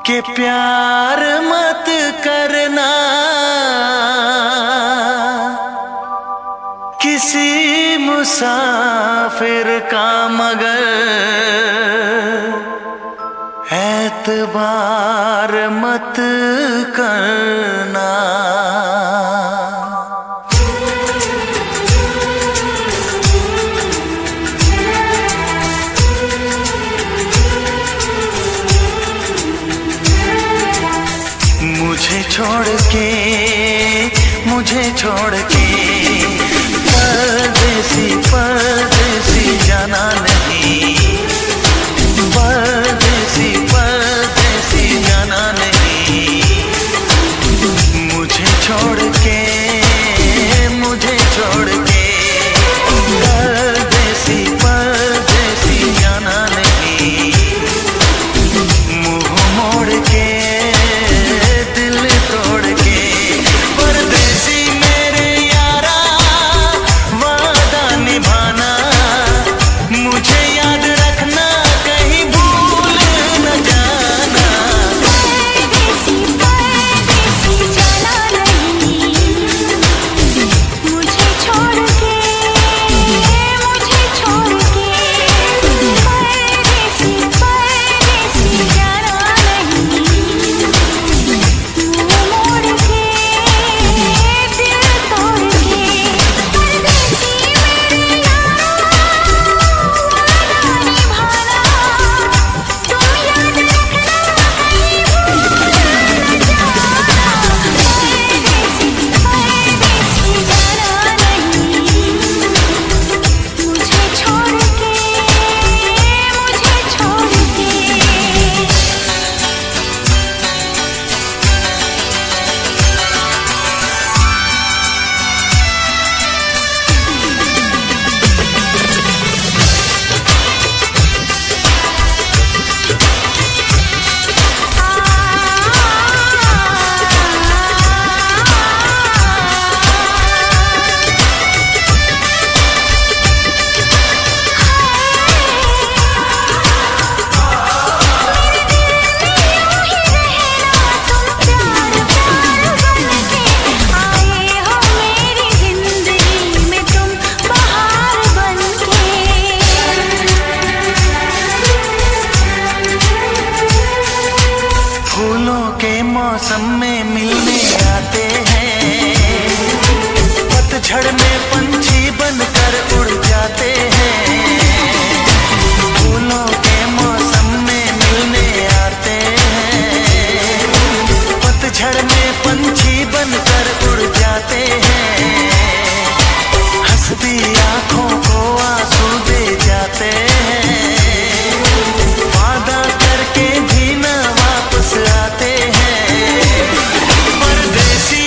कि प्यार मत करना किसी मुसाफिर का, मगर एतबार मत करना। मुझे छोड़ के परदेसी परदेसी जाना नहीं, परदेसी परदेसी जाना नहीं। मुझे छोड़ के परदेसी परदेसी जाना नहीं। मुंह मोड़ के दिल तोड़ के परदेसी मेरे यारा वादा निभाना। मुझे याद रखना कहीं भूल न जाना। परदेसी परदेसी जाना नहीं। मुझे छोड़ के परदेसी परदेसी जाना नहीं। मुंह मोड़ के दिल तोड़ के परदेसी मेरे यारा वादा निभाना। तुम याद रखना कहीं भूल न जाना। परदेसी परदेसी जाना नहीं। मुझे छोड़ के मौसम में मिलने आते हैं, पतझड़ में पंछी बनकर उड़ जाते हैं। फूलों के मौसम में मिलने आते हैं, पतझड़ में पंछी बनकर उड़ जाते हैं। हंसती आंखों को आंसू दे जाते हैं, वादा करके भी न वापस आते हैं। परदेसी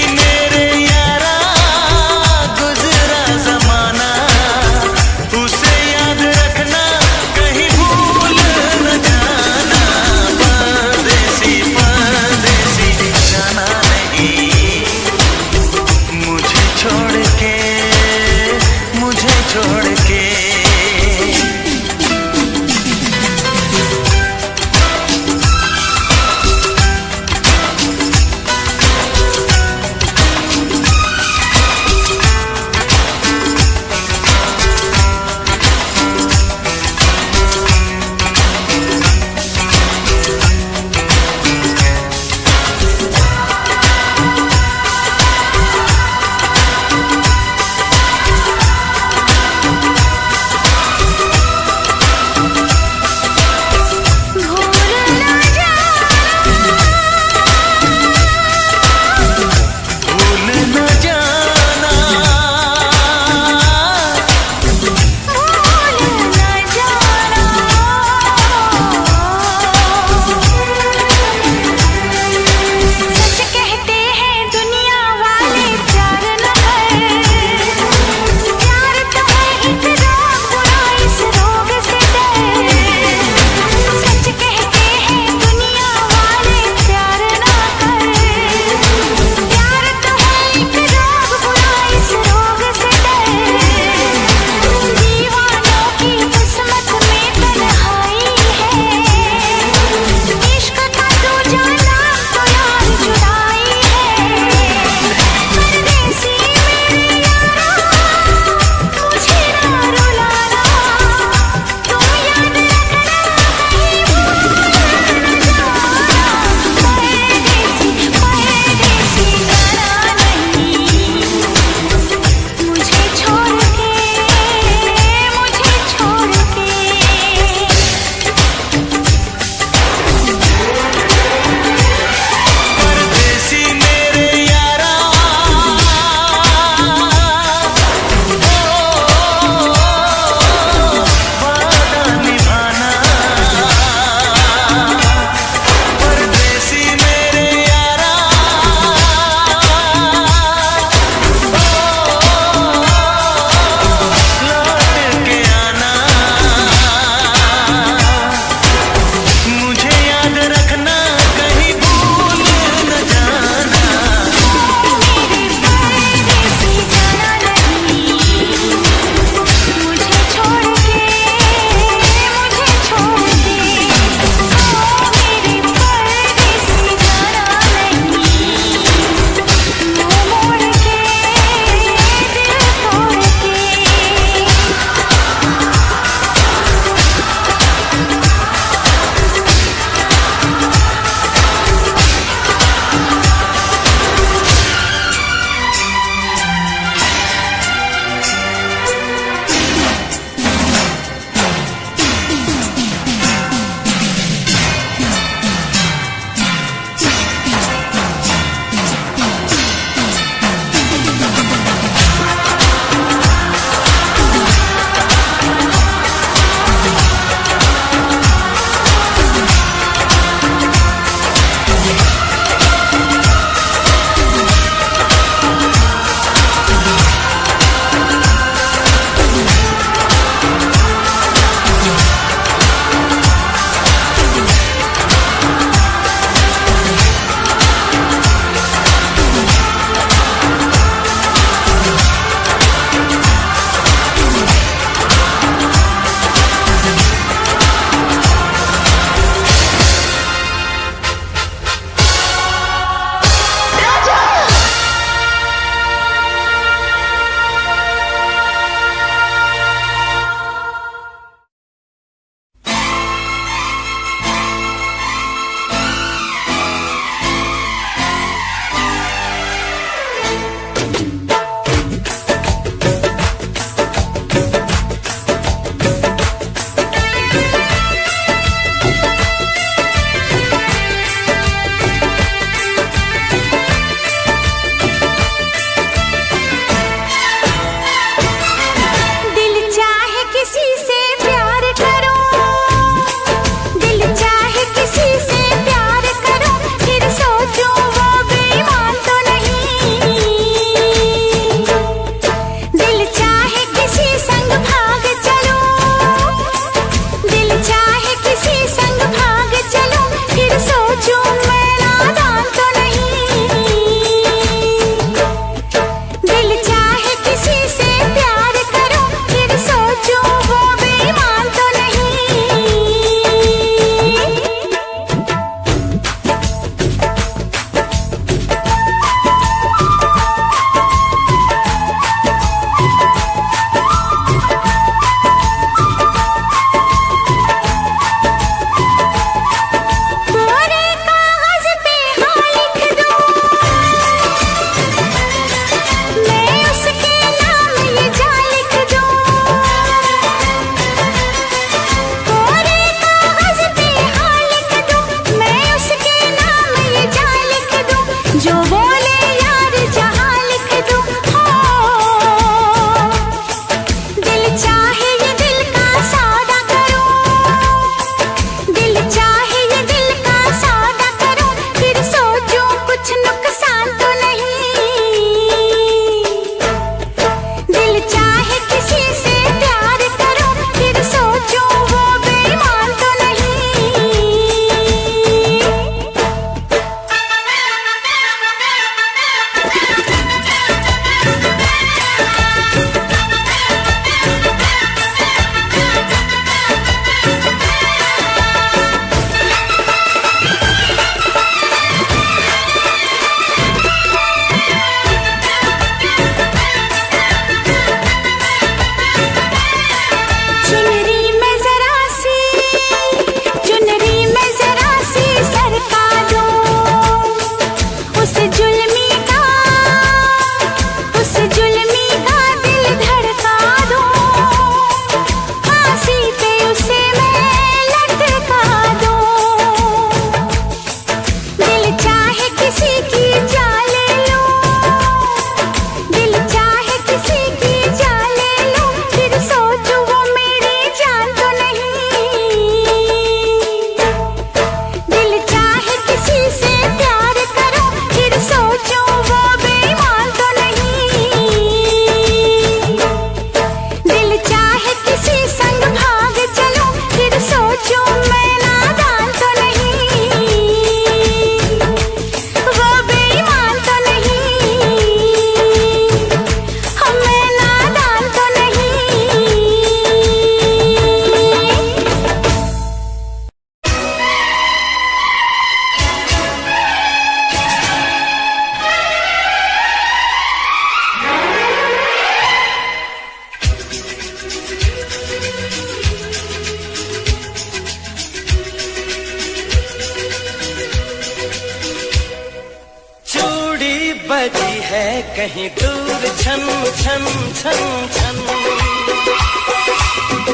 बजी है कहीं दूर छन छन छन छन,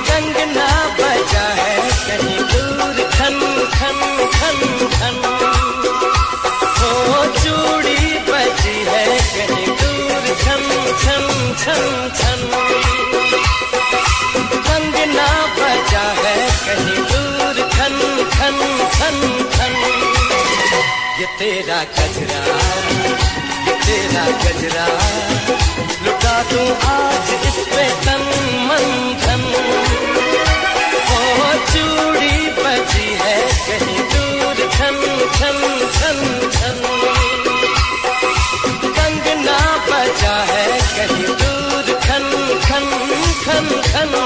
कंगना बजा है कहीं दूर खन खन खन खन, हो चूड़ी बजी है कहीं दूर छन छन छन छन, कंगना बजा है कहीं दूर खन खन खन खन। ये तेरा गजरा, ये तेरा गजरा, लुटा दूं आज इस पे तन मन धन, ओ चूड़ी बजी है कहीं दूर छन छन छन छन, कंगना बजा है कहीं दूर खन खन खन खन।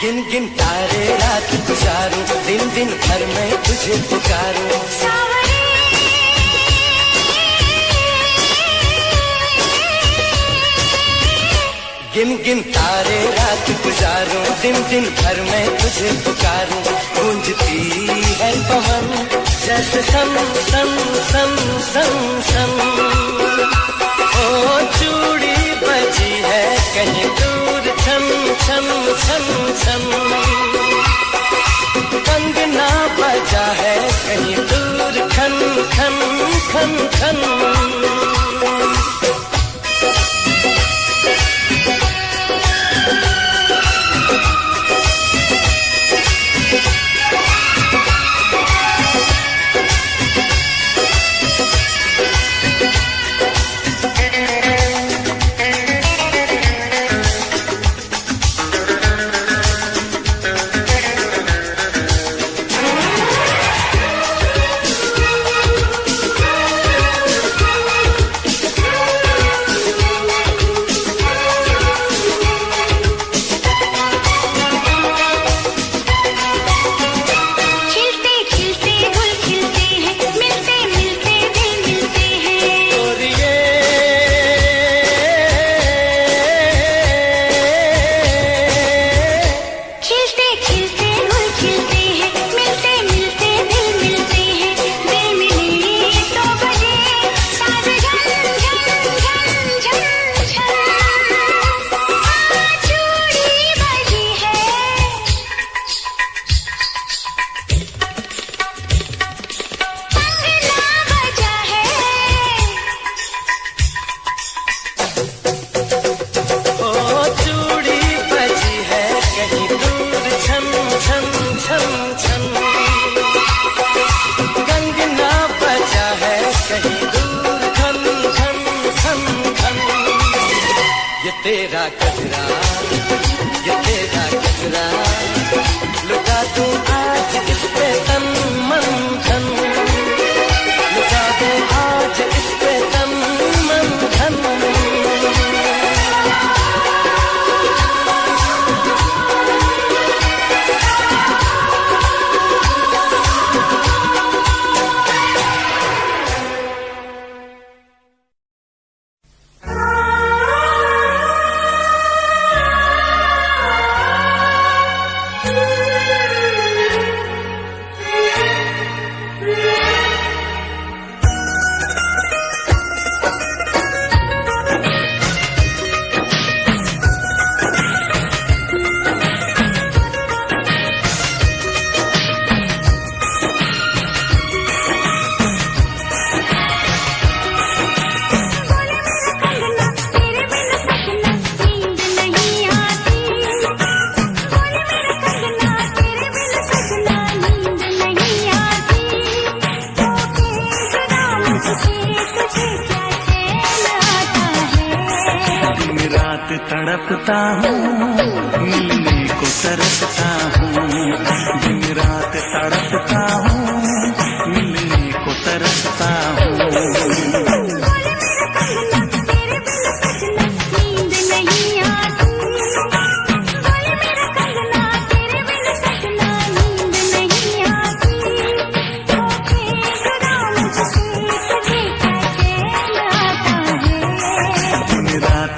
गिन गिन तारे रात गुजारूं, दिन दिन भर में तुझे पुकारूं, गिन गिन तारे रात गुजारूं, दिन दिन भर में तुझे पुकारूं, गूंजती है पवन जैसे सन सन सन सन सन, ओ चूड़ी बजी है कहीं दूर छन छन छन छन, कंगना बजा है कहीं दूर खन खन खन खन। तेरा गजरा, ये तेरा गजरा, लुटा दूं आज इस पे तन मन धन, लुटा दूं आज इस पे तन मन धन। तड़पता हूँ, मिलने को तरसता हूँ, दिन रात तड़पता हूँ, मिलने को तरसता हूँ।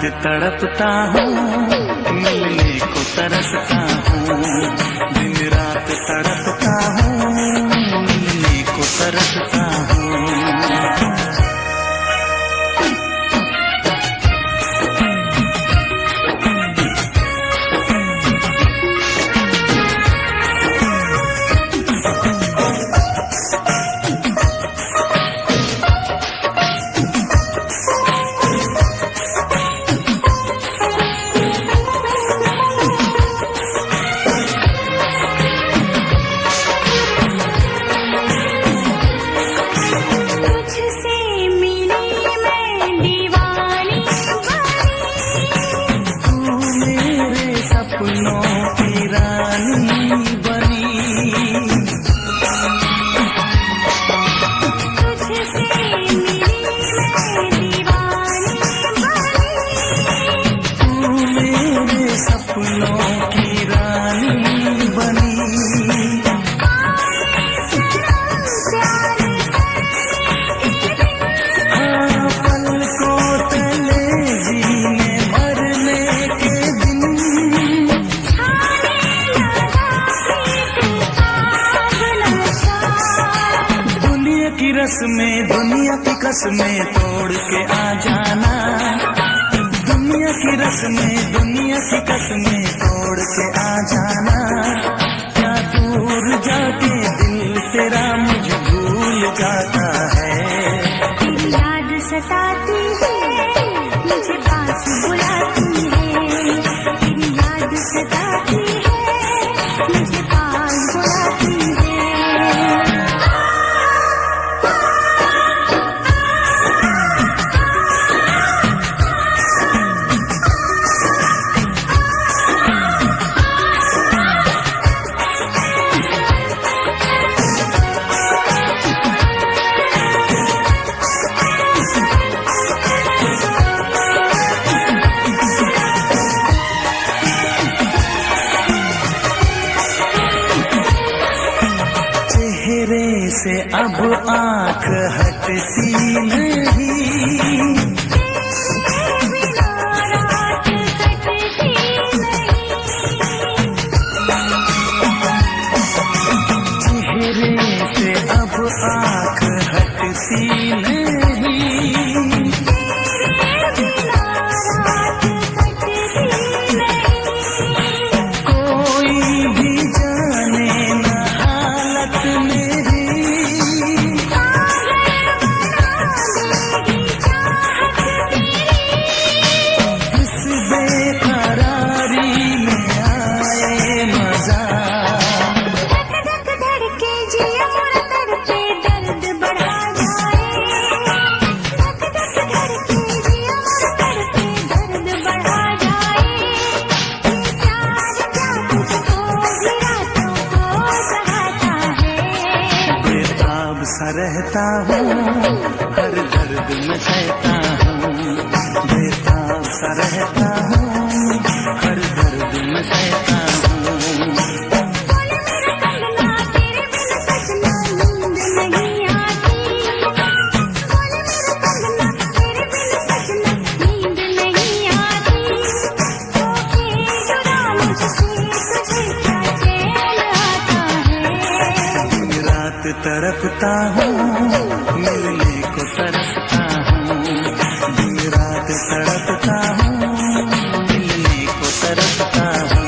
तड़पता हूँ, मिलने को तरसता हूँ। दिन रात तड़पता हूँ, मिलने को तरसता हूँ। दुनिया की कसमें तोड़ के आ जाना, दुनिया की रस्में दुनिया की कसमें तोड़ के आ जाना। क्या दूर जाके दिल तेरा मुझे भूल जाता है। तेरी याद सताती है, मुझे पास बुलाती है। तेरी याद सताती है, मुझे पास बुलाती है। से अब आँख हटती नहीं, चेहरे से अब आँख हटती नहीं। कोई भी जाने न हालत मेरी, रहता हूँ हर दर्द में सहता हूँ। बेताब सा रहता हूँ हर दर्द में सहता हूँ। तड़पता हूँ, मिलने को तरसता हूँ। दिन रात तड़पता हूँ, मिलने को तरसता हूँ।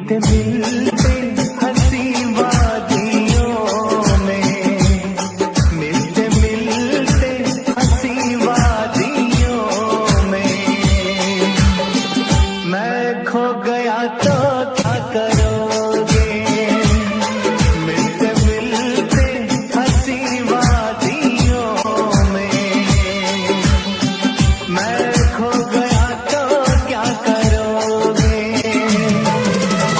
मिलते मिलते हंसी वादियों में, मिलते मिलते हंसी वादियों में, मैं खो गया तो क्या करोगे? मिलते मिलते हंसी वादियों में, मैं खो गया तो क्या करोगे?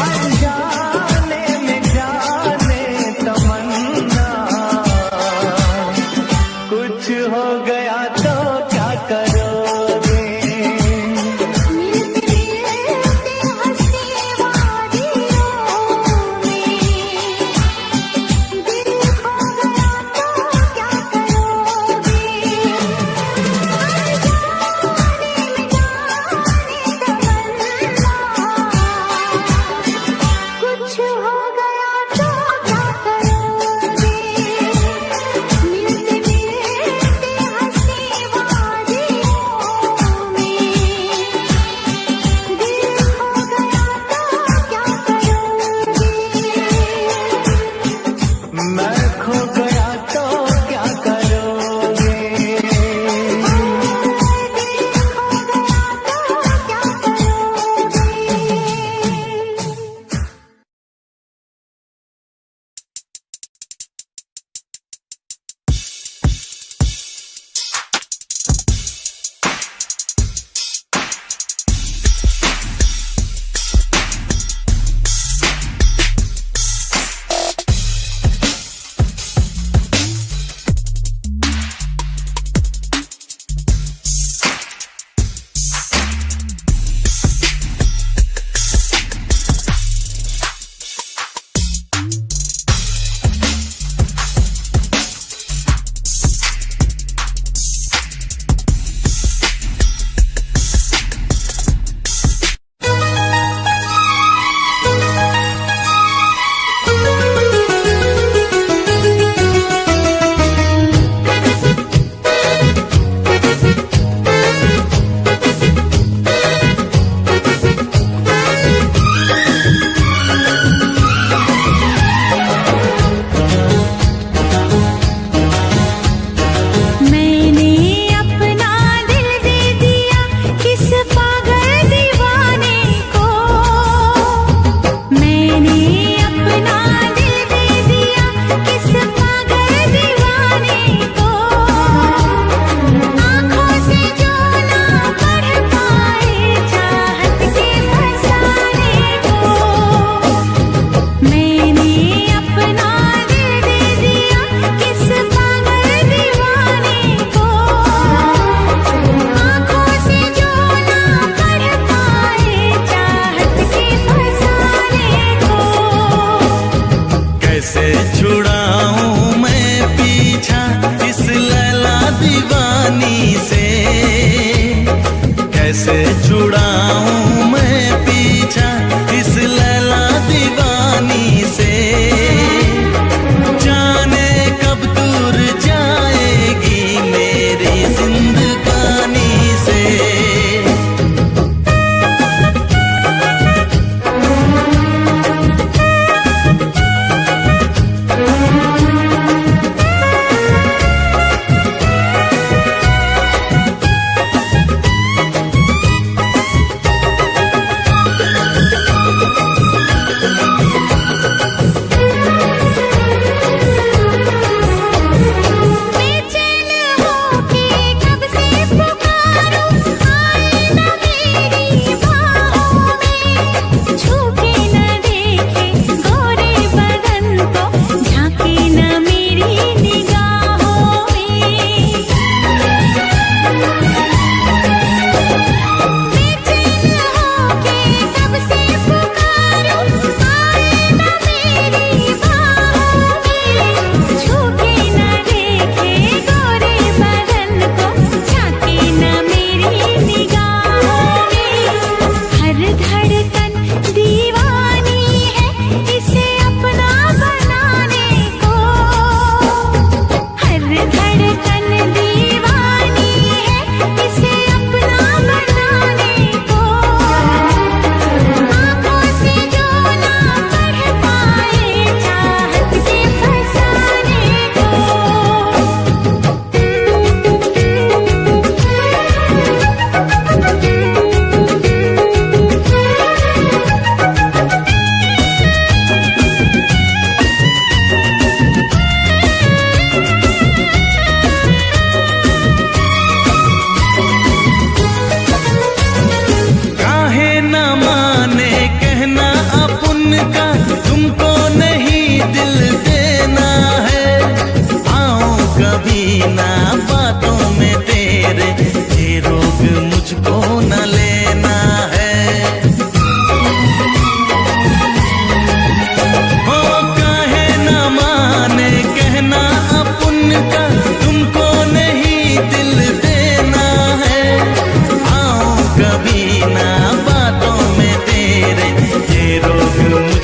अनजाने में जाने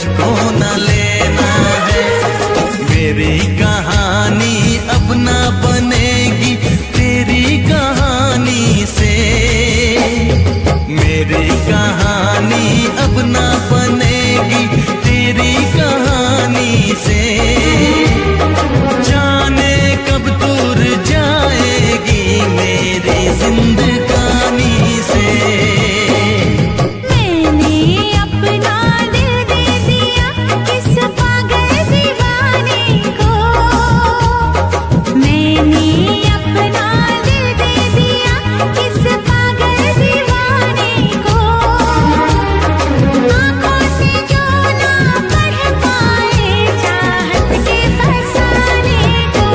मुझको न लेना है। मेरी कहानी अब ना बनेगी तेरी कहानी से, मेरी कहानी अब ना बनेगी तेरी कहानी से। जाने कब दूर जाएगी मेरी जिंदगानी से। मैंने अपना दिल दे दिया किस पागल दीवाने को, मैंने अपना दिल दे दिया किस पागल दीवाने को। आँखों से जो ना पढ़ पाए चाहत के फसाने को।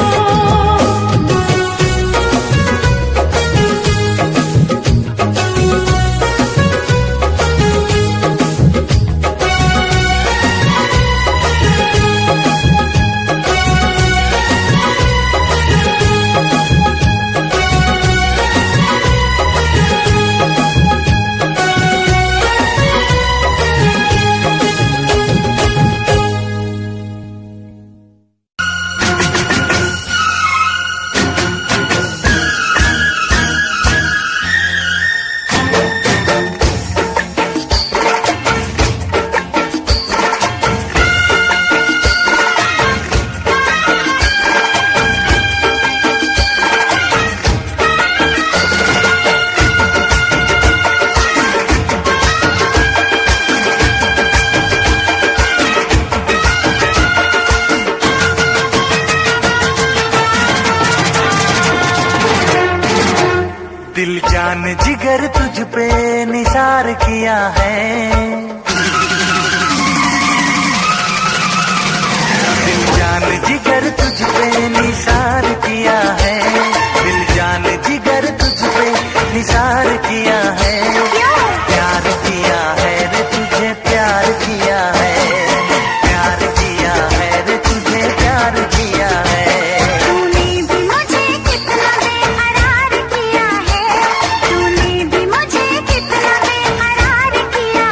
दिल जान जिगर तुझ पे निसार किया है, दिल जान जिगर तुझ पे निसार किया है, दिल जान जिगर तुझ पे निसार किया है। प्यार किया है रे तुझे प्यार किया है, प्यार किया है रे तुझे प्यार किया है। तूने भी मुझे कितना बेकरार किया है, तूने भी मुझे कितना बेकरार किया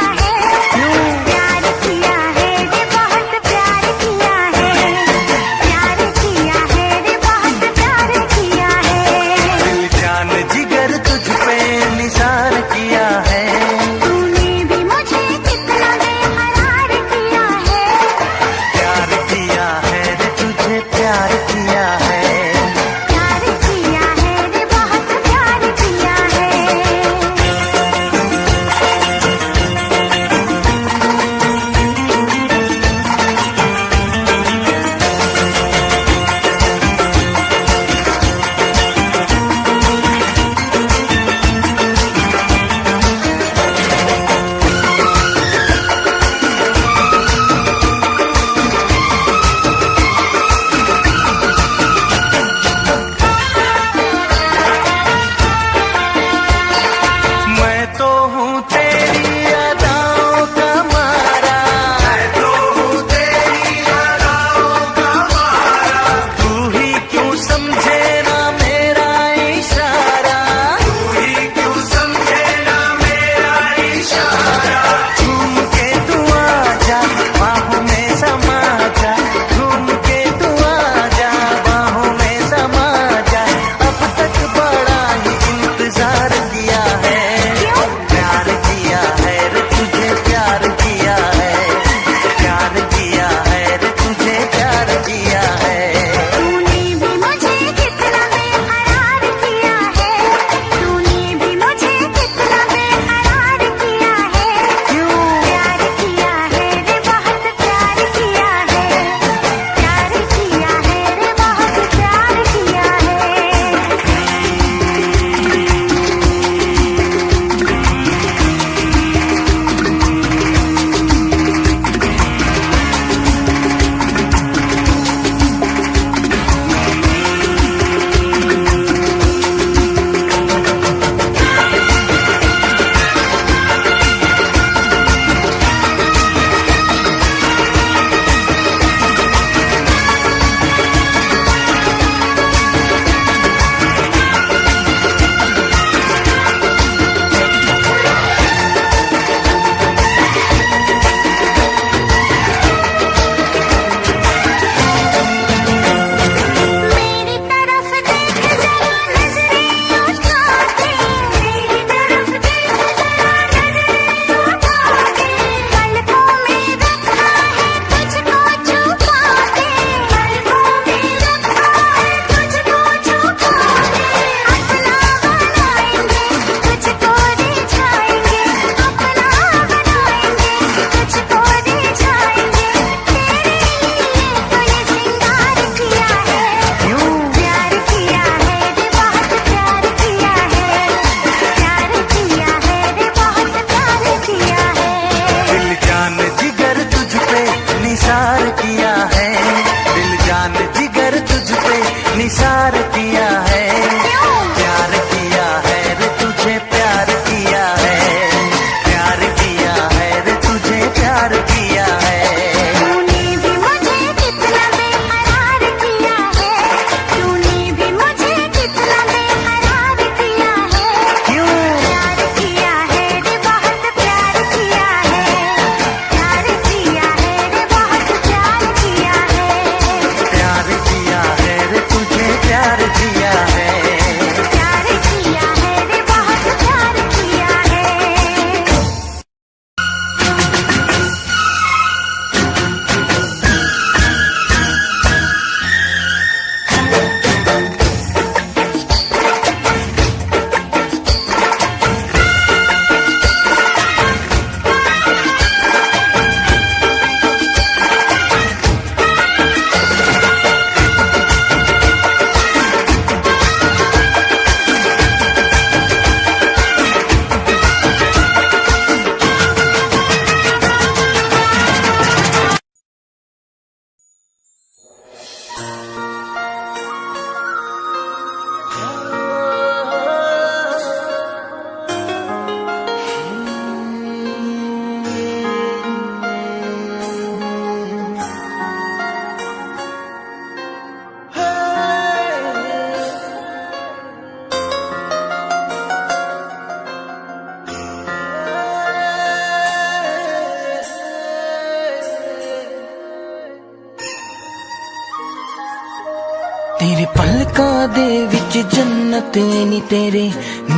तेरे पलकां दे विच जन्नत नी तेरे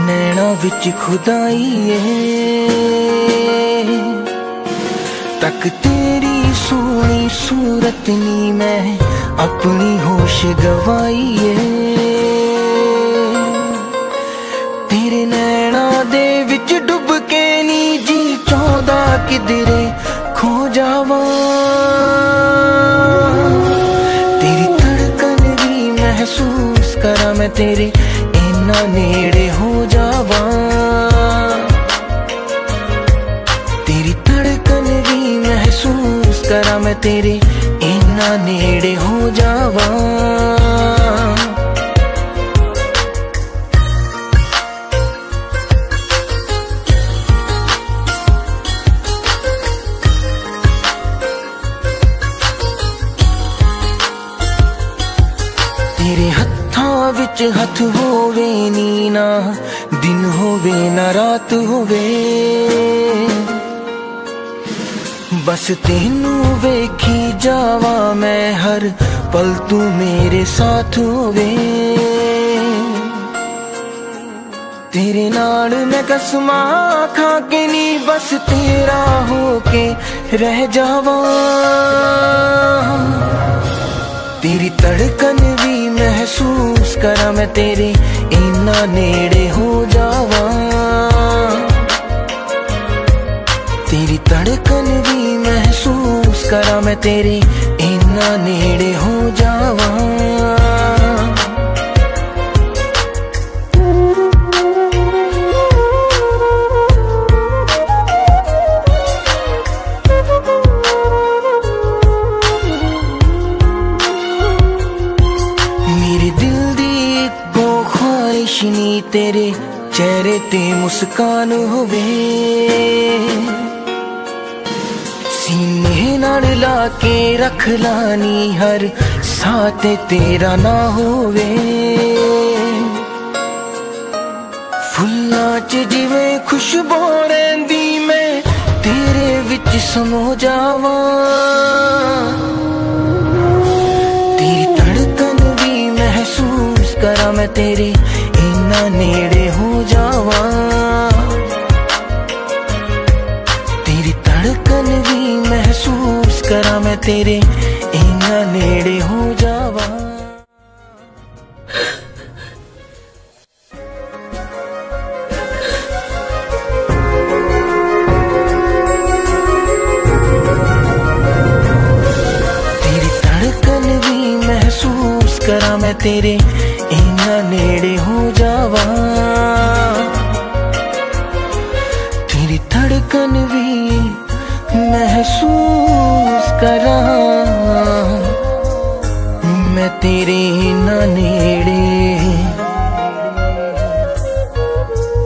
नैना विच खुदाई है तक तेरी सोनी सूरत नी मैं अपनी होश गवाई है तेरे नैना दे विच डुब के नी जी चाहदा किधरे खो जावा महसूस करा मैं तेरे इन्ना नेड़े हो जावा तेरी धड़कन भी महसूस करा मैं तेरे इन्ना नेड़े हो जावा तेरे हत्थां विच हथ होवे नी ना दिन होवे ना रात होवे बस तेनू वेखी जावा मैं हर पल तू मेरे साथ होवे तेरे नाल मैं कसमा खा के नी बस तेरा होके रह जावा तेरी धड़कन भी महसूस करा मैं तेरे इन्ना नेड़े हो जावा तेरी धड़कन भी महसूस करा मैं तेरे इन्ना नेड़े हो जावा तेरे चेहरे ते मुस्कान होवे सीने नाल लाके रख लानी हर साथ तेरा ना होवे फुल्लां च जिवें खुशबू रहिंदी मैं तेरे विच समो जावा तेरी धड़कन भी महसूस करा मैं तेरे इन्ना नेड़े हो जावा तेरी धड़कन भी महसूस करा मैं तेरे इन्ना नेड़े हो जावा तेरी धड़कन भी महसूस करा मैं तेरे इन्ना नेड़े हो जावा तेरी धड़कन भी महसूस करा मैं तेरे इन्ना नेड़े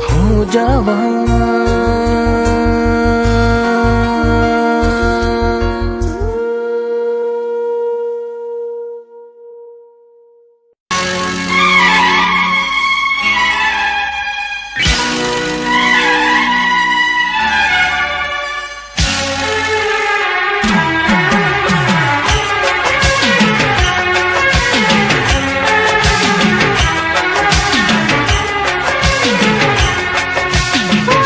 हो जावा ओ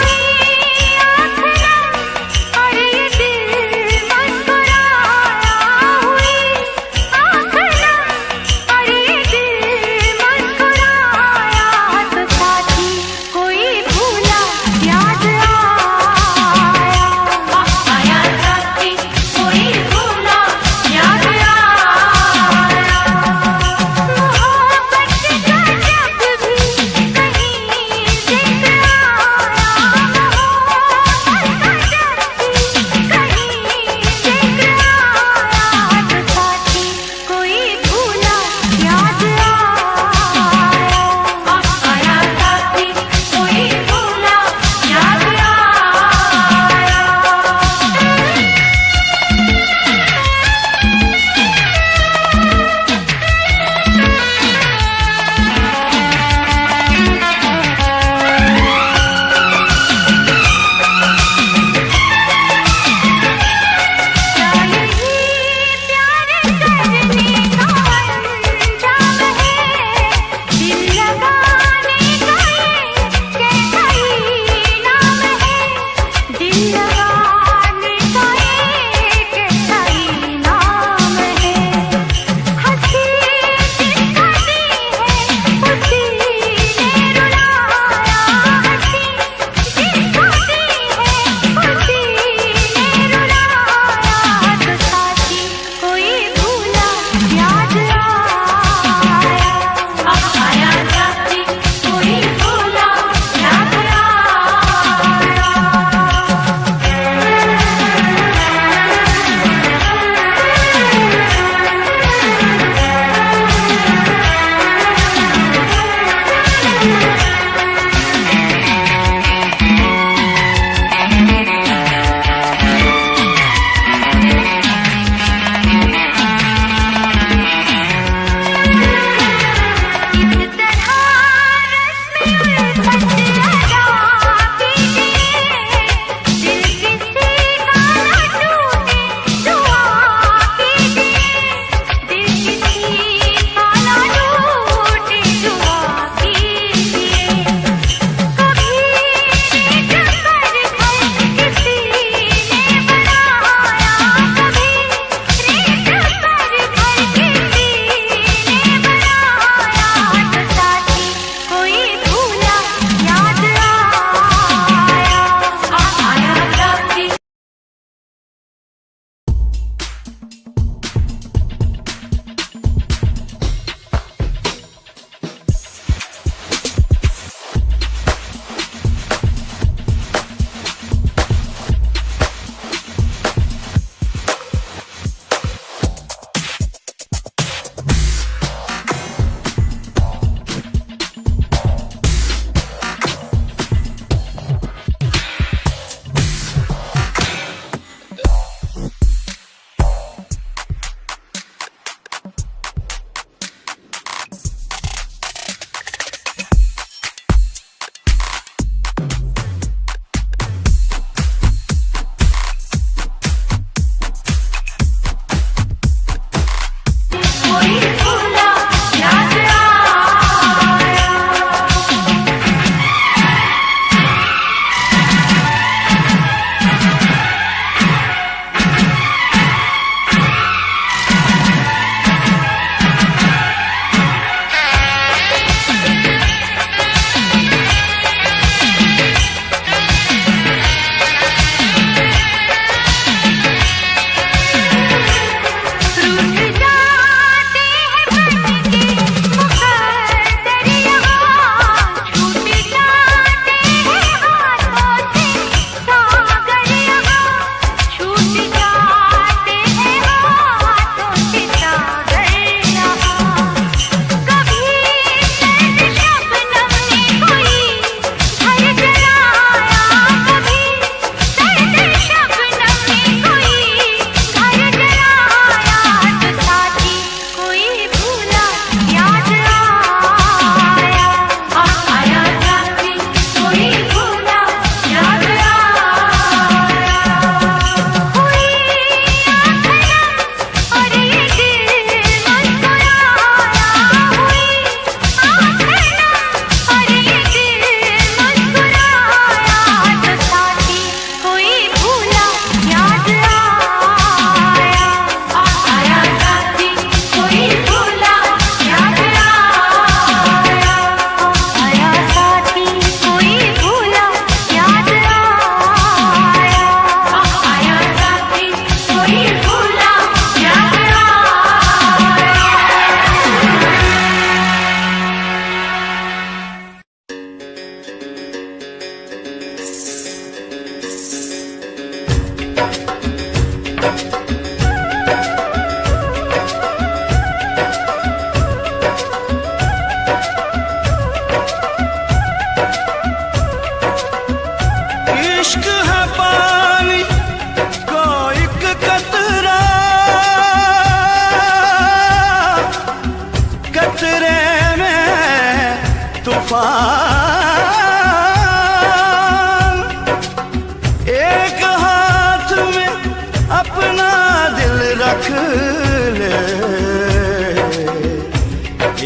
ले,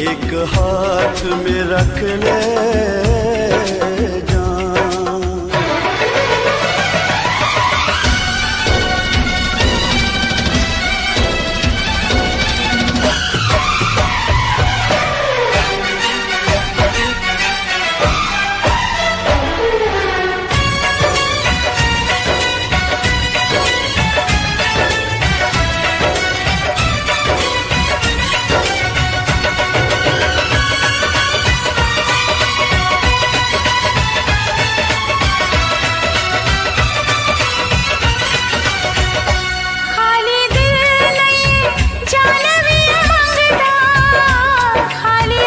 एक हाथ में रख ले जान। खाली दिल लिए जान भी ये मंगदा, खाली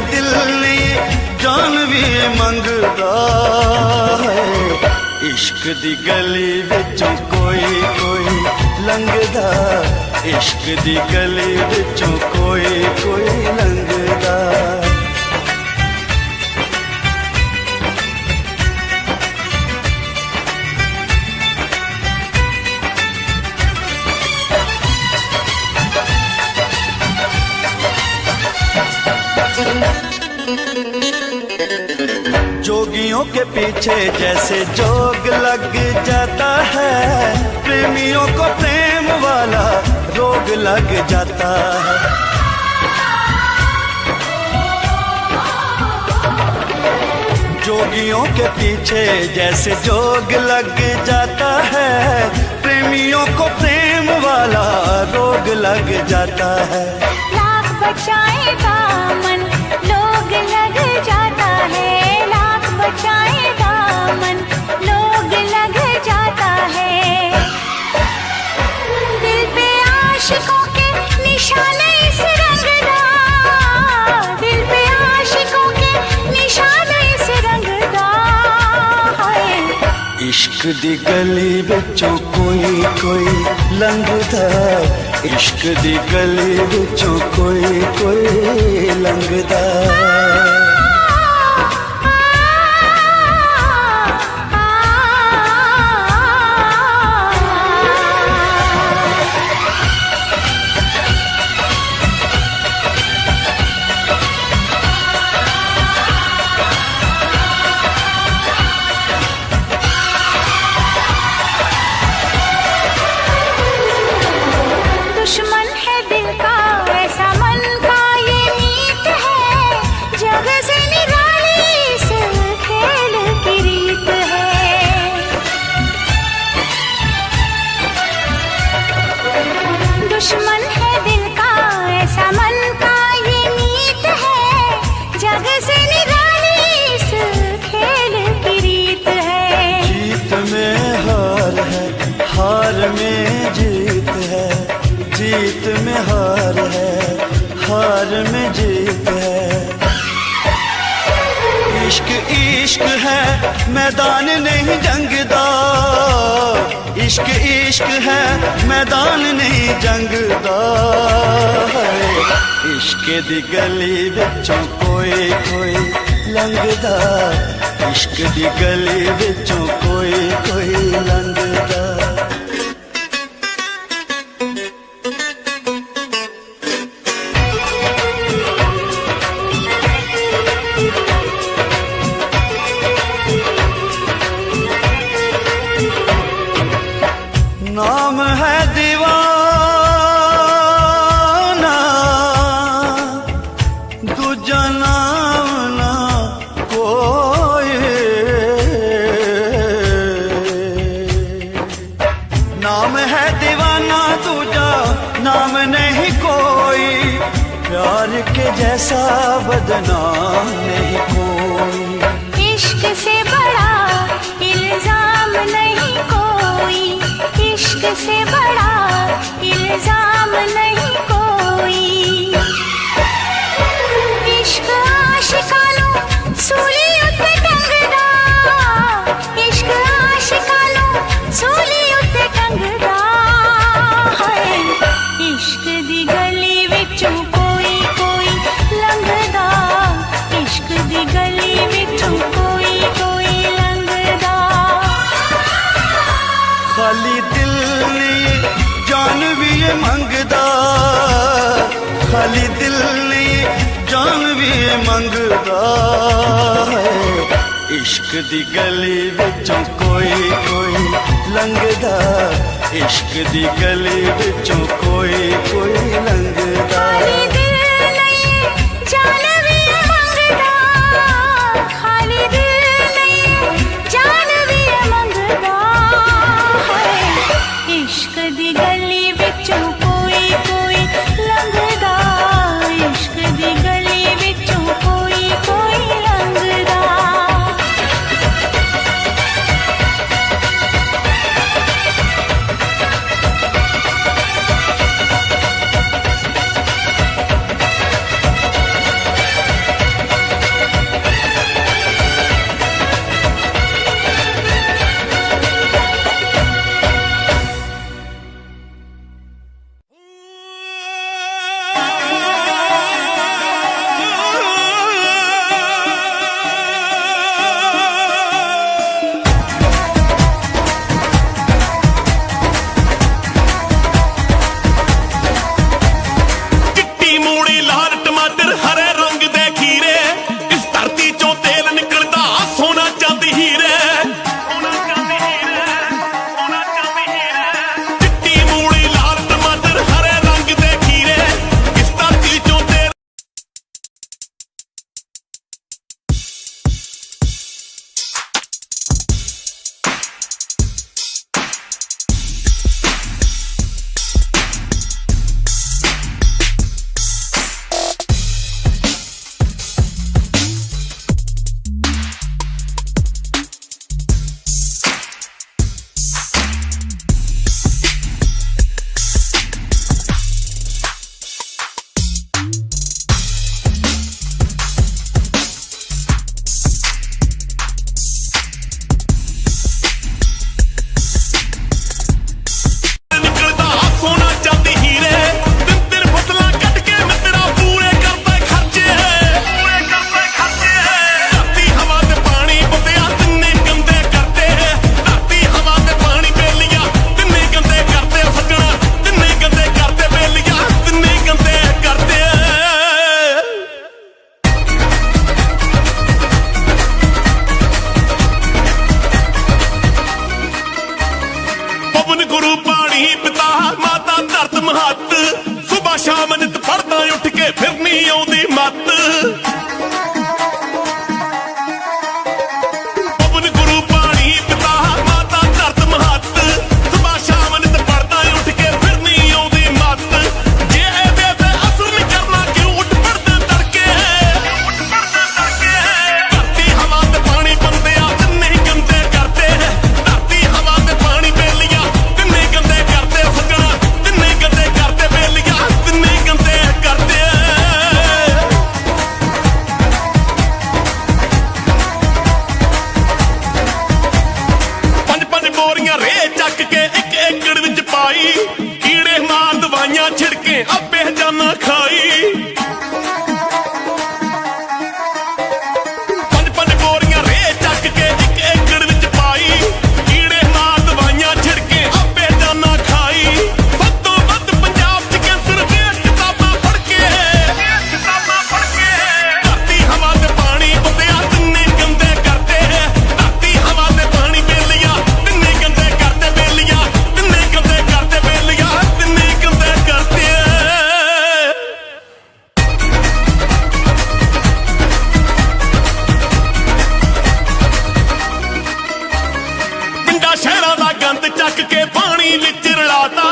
दिल लिए जान भी ये मंगदा है। इश्क दी गली विचों कोई कोई लंघदा, इश्क दी गली विचों कोई कोई लंघदा। जोगियों के पीछे जैसे जोग लग जाता है, प्रेमियों को प्रेम वाला रोग लग जाता है। जोगियों के पीछे जैसे जोग लग जाता है, प्रेमियों को प्रेम वाला रोग लग जाता है। लाख बचाएगा मन लोग लग जाता है, लाख बचाएगा मन लोग लग जाता है। दिल पे आशिकों के निशान इस रंगदा, दिल पे आशिकों के निशान इस रंगदा है। इश्क दी गली विचों कोई कोई लंघदा, इश्क दी गली विचों कोई कोई लंघदा। दुश्मन है दिल का ऐसा मन का ये मीत है, जग से निराली इस खेल की रीत है। दुश्मन है दिल का ऐसा मन का ये मीत है, जग से निराली इस खेल की रीत है। जीत में हार है, हार में जीत है, जीत में हार है, हार में जीत है। इश्क इश्क है मैदान नहीं जंगदा, इश्क इश्क है मैदान नहीं जंगदा है। इश्क दी गली विचों कोई कोई लंघदा, इश्क दी गली विचों कोई कोई लंघदा। नाम है दीवाना, दूजा नाम ना कोई। नाम है दीवाना, दूजा नाम नहीं कोई। प्यार के जैसा बदनाम नहीं कोई। इश्क से बड़ा इल्जाम नहीं कोई, इश्क से बड़ा इल्जाम नहीं कोई। इश्क आशिकानों सूली उत्ते टंगदा, इश्क दी गली विचों कोई कोई लंघदा, इश्क दी गली विचों कोई कोई लंघदा। खाली दिल नहीं जान भी मंगदा, खाली दिल नहीं जान भी मंगदा है। इश्क दी गली विचों कोई कोई लंघदा, इश्क दी गली विचों कोई कोई लंघदा। शाम नित पढ़दा उठ के फिर नहीं आउंदी मत। पवन गुरु पानी पिता माता धरत महत, सुबह शाम नित पढ़दा उठ के फिर नहीं आउंदी मत। जे एदे ते असर नहीं करना क्यों उठ पड़दे तड़के, धरती हवा ते पानी बंदे आ तिन्ने गंदे करते, धरती हवा ते पानी बेलिया तिन्ने गंदे करते, सजना तिन्ने गंदे करते, बेलिया तिन्ने गंदे करते। पंज पंज बोरियां रे चक के एक एकड़ विच पाई, कीड़े मार दवाइयां छिड़के आपे जाना खाई। पंज पंज बोरियां रे चक के एक एकड़ विच पाई, कीड़े मार दवाइयां छिड़के आपे जाना खाई। ਵੱਧ ਤੋਂ ਵੱਧ ਪੰਜਾਬ ਚ ਕੈਂਸਰ ਦੀਆਂ ਕਿਤਾਬਾਂ ਪੜ੍ਹ ਕੇ, ਧਰਤੀ ਹਵਾ ਤੇ ਪਾਣੀ ਬੰਦਿਆ ਤਿੰਨੇ ਗੰਦੇ ਕਰਦੇ, ਧਰਤੀ ਹਵਾ ਤੇ ਪਾਣੀ ਬੇਲੀਆਂ ਤਿੰਨੇ ਗੰਦੇ ਕਰਦੇ, ਬੇਲੀਆਂ ਤਿੰਨੇ ਗੰਦੇ ਕਰਦੇ, ਬੇਲੀਆਂ ਤਿੰਨੇ ਗੰਦੇ ਕਰਦੇ। ਪਿੰਡਾਂ ਸ਼ਹਿਰਾਂ ਦਾ ਗੰਦ ਚੱਕ ਕੇ ਪਾਣੀ ਵਿੱਚ ਰਲਾਤਾ,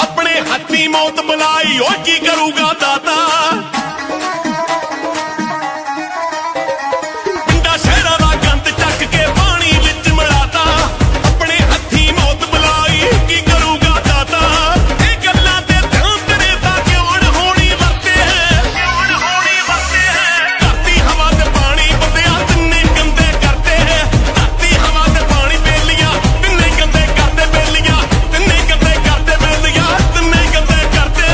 ਆਪਣੇ ਹੱਥੀਂ ਮੌਤ ਬੁਲਾਈ ਓ ਕੀ ਕਰੂਗਾ ਦਾਤਾ। ਪਿੰਡਾਂ ਸ਼ਹਿਰਾਂ ਦਾ ਗੰਦ ਚੱਕ ਕੇ ਪਾਣੀ ਵਿੱਚ ਮਿਲਾਤਾ, ਆਪਣੇ ਹੱਥੀਂ ਮੌਤ ਬੁਲਾਈ ਕੀ ਕਰੂਗਾ ਦਾਤਾ। ਇਹ ਗੱਲਾਂ ਤੇ ਧਿਆਨ ਤੇਰੇ ਤਾਂ ਕਿਉਂ ਨ ਹੋਣੀ ਵਰਤੇ, ਧਰਤੀ ਹਵਾ ਤੇ ਪਾਣੀ ਬੰਦਿਆ ਤਿੰਨੇ ਗੰਦੇ ਕਰਦੇ, ਧਰਤੀ ਹਵਾ ਤੇ ਪਾਣੀ ਬੇਲੀਆਂ ਤਿੰਨੇ ਗੰਦੇ ਕਰਦੇ, ਬੇਲੀਆਂ ਤਿੰਨੇ ਗੰਦੇ ਕਰਦੇ, ਬੇਲੀਆਂ ਤਿੰਨੇ ਗੰਦੇ ਕਰਦੇ।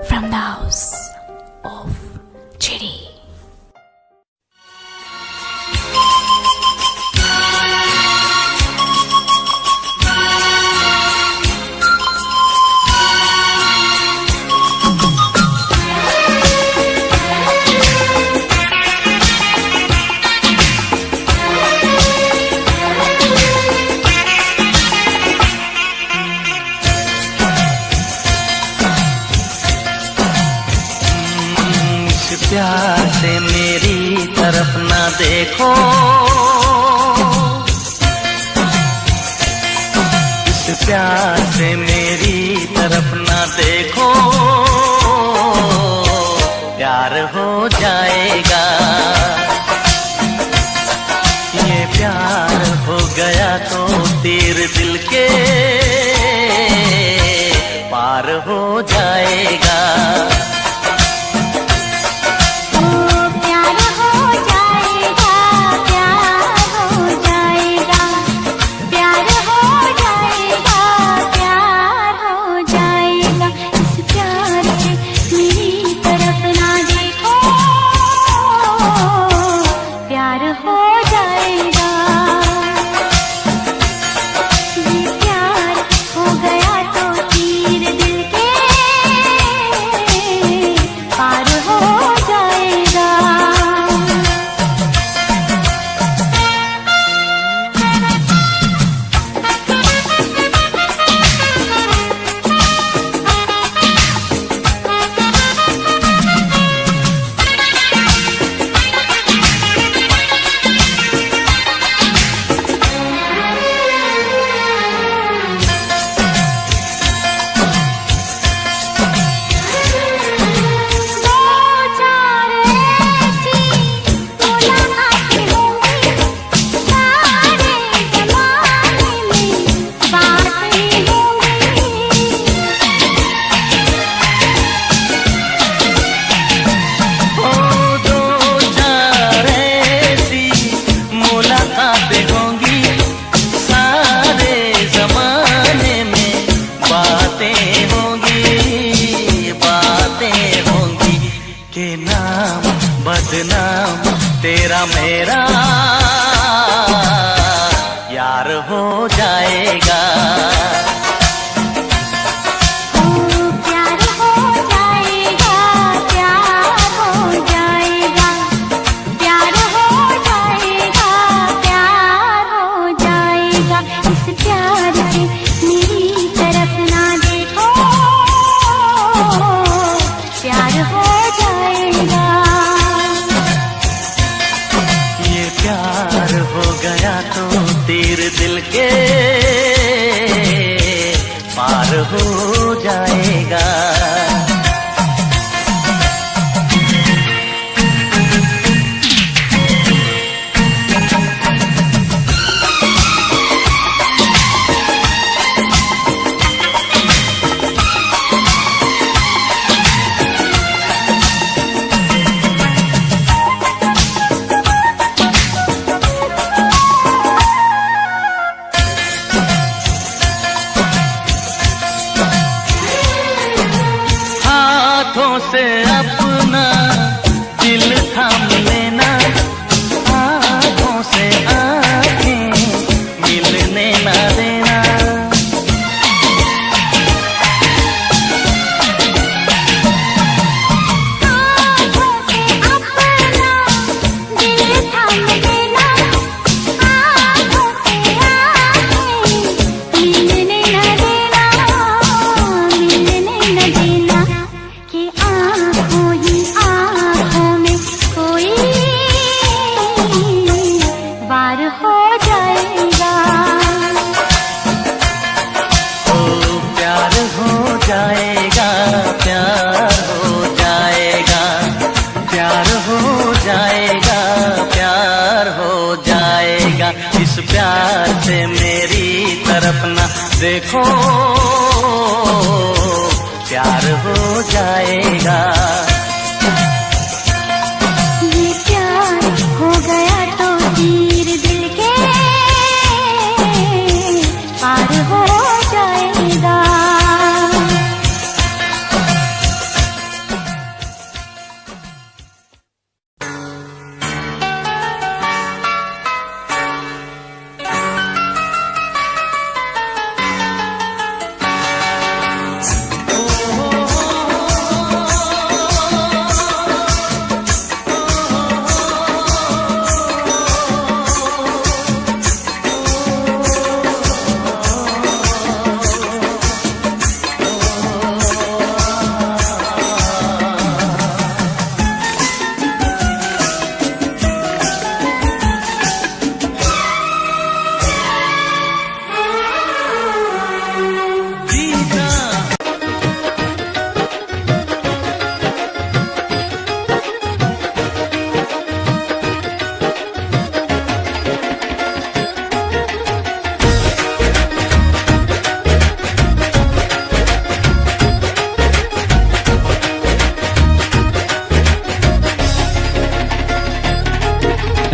from the house of Chiri. प्यार से मेरी तरफ ना देखो, इस प्यार से मेरी तरफ ना देखो, प्यार हो जाएगा। ये प्यार हो गया तो तीर दिल के पार हो जाएगा। बदनाम तेरा मेरा यार हो जाएगा। प्यार हो जाएगा, प्यार हो जाएगा, प्यार हो जाएगा, प्यार हो जाएगा। इस प्यार से मेरी तरफ ना देखो, प्यार हो जाएगा। प्यार हो गया तो तीर दिल के पार हो जाएगा। हाथों से अपना दिल थाम लेना, आँखों से आँखें मिलने ना देना। हाथों से अपना दिल थाम लेना, आँखों से आँखें मिलने ना देना, मिलने ना देना। कि आँखों ही आँखों में कोई वार हो जाएगा। ओ प्यार हो जाएगा, प्यार हो जाएगा, प्यार हो जाएगा, प्यार हो जाएगा। इस प्यार से मेरी तरफ ना देखो, प्यार हो जाएगा। ये प्यार हो गया तो तीर दिल के पार हो जाएगा।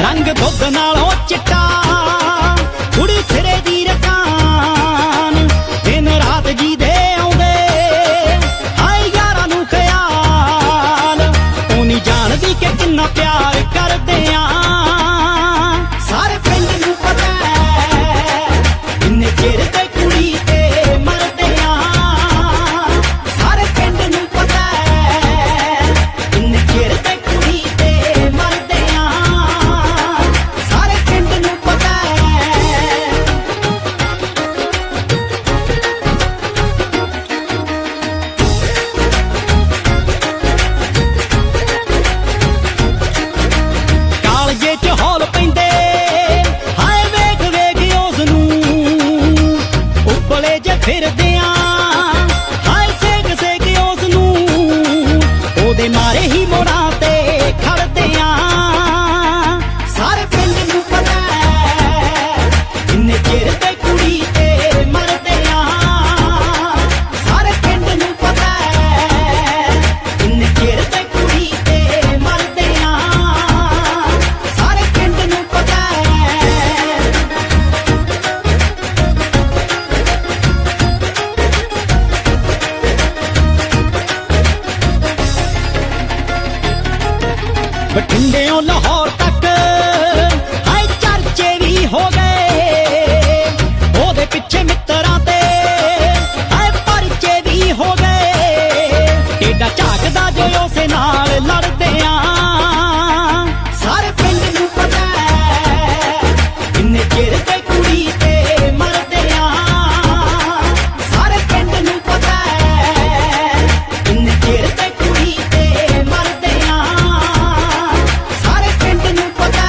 रंग दुध नालों चिट्टा कुड़ी सिरे दी रकान दिन रात जी दे आउंदे हाय यारां नूं ख्याल ओ नहीं जानदी कि किन्ना प्यार करदे आ सारे पिंड नूं पता इन्ने चिर ते कुड़ी ते मरदे आ सारे पिंड नूं पता इन्ने चिर ते कुड़ी ते मरदे आ सारे पिंड नूं पता ਕਾਲਜੇ ਚ ਹੌਲ ਪੈਂਦੇ ਹਾਏ ਵੇਖ ਵੇਖ ਉਸ ਨੂੰ ਉੱਪਲੇ ਜੇ ਫਿਰਦੇ ਆ ਹਾਏ ਸੇਕ ਸੇਕ ਉਸ ਨੂੰ ਉਹਦੇ ਮਾਰੇ ਹੀ ਮੋੜਾਂ ਤੇ ਖੜਦੇ ਆ ਸਾਰੇ ਪਿੰਡ ਨੂੰ ਪਤਾ ਇੰਨੇ ਚਿਰ ਤੇ ਕੁੜੀ ਤੇ ਮਰਦੇ ਆ ਸਾਰੇ ਪਿੰਡ ਨੂੰ ਪਤਾ ਇੰਨੇ ਚਿਰ ਤੇ ਕੁੜੀ ਤੇ ਮਰਦੇ ਆ ਸਾਰੇ ਪਿੰਡ ਨੂੰ ਪਤਾ ਬਠਿੰਡਿਓਂ ਲਾਹੌਰ ਤੱਕ ਹਾਏ ਚਰਚੇ ਵੀ ਹੋ ਗਏ ਉਹਦੇ ਪਿੱਛੇ ਮਿੱਤਰਾਂ ਤੇ ਹਾਏ ਪਰਚੇ ਵੀ ਹੋ ਗਏ ਟੇਡਾ ਝਾਕਦਾ ਜੋ ਉਸੇ ਨਾਲ ਲੜਦੇ ਆ ਸਾਰੇ ਪਿੰਡ ਨੂੰ ਪਤਾ ਇੰਨੇ ਚਿਰ ਤੇ ਕੁੜੀ ਤੇ ਮਰਦੇ ਆ ਸਾਰੇ ਪਿੰਡ ਨੂੰ ਪਤਾ ਇੰਨੇ ਚਿਰ ਤੇ ਕੁੜੀ ਤੇ ਮਰਦੇ ਆ ਸਾਰੇ ਪਿੰਡ ਨੂੰ ਪਤਾ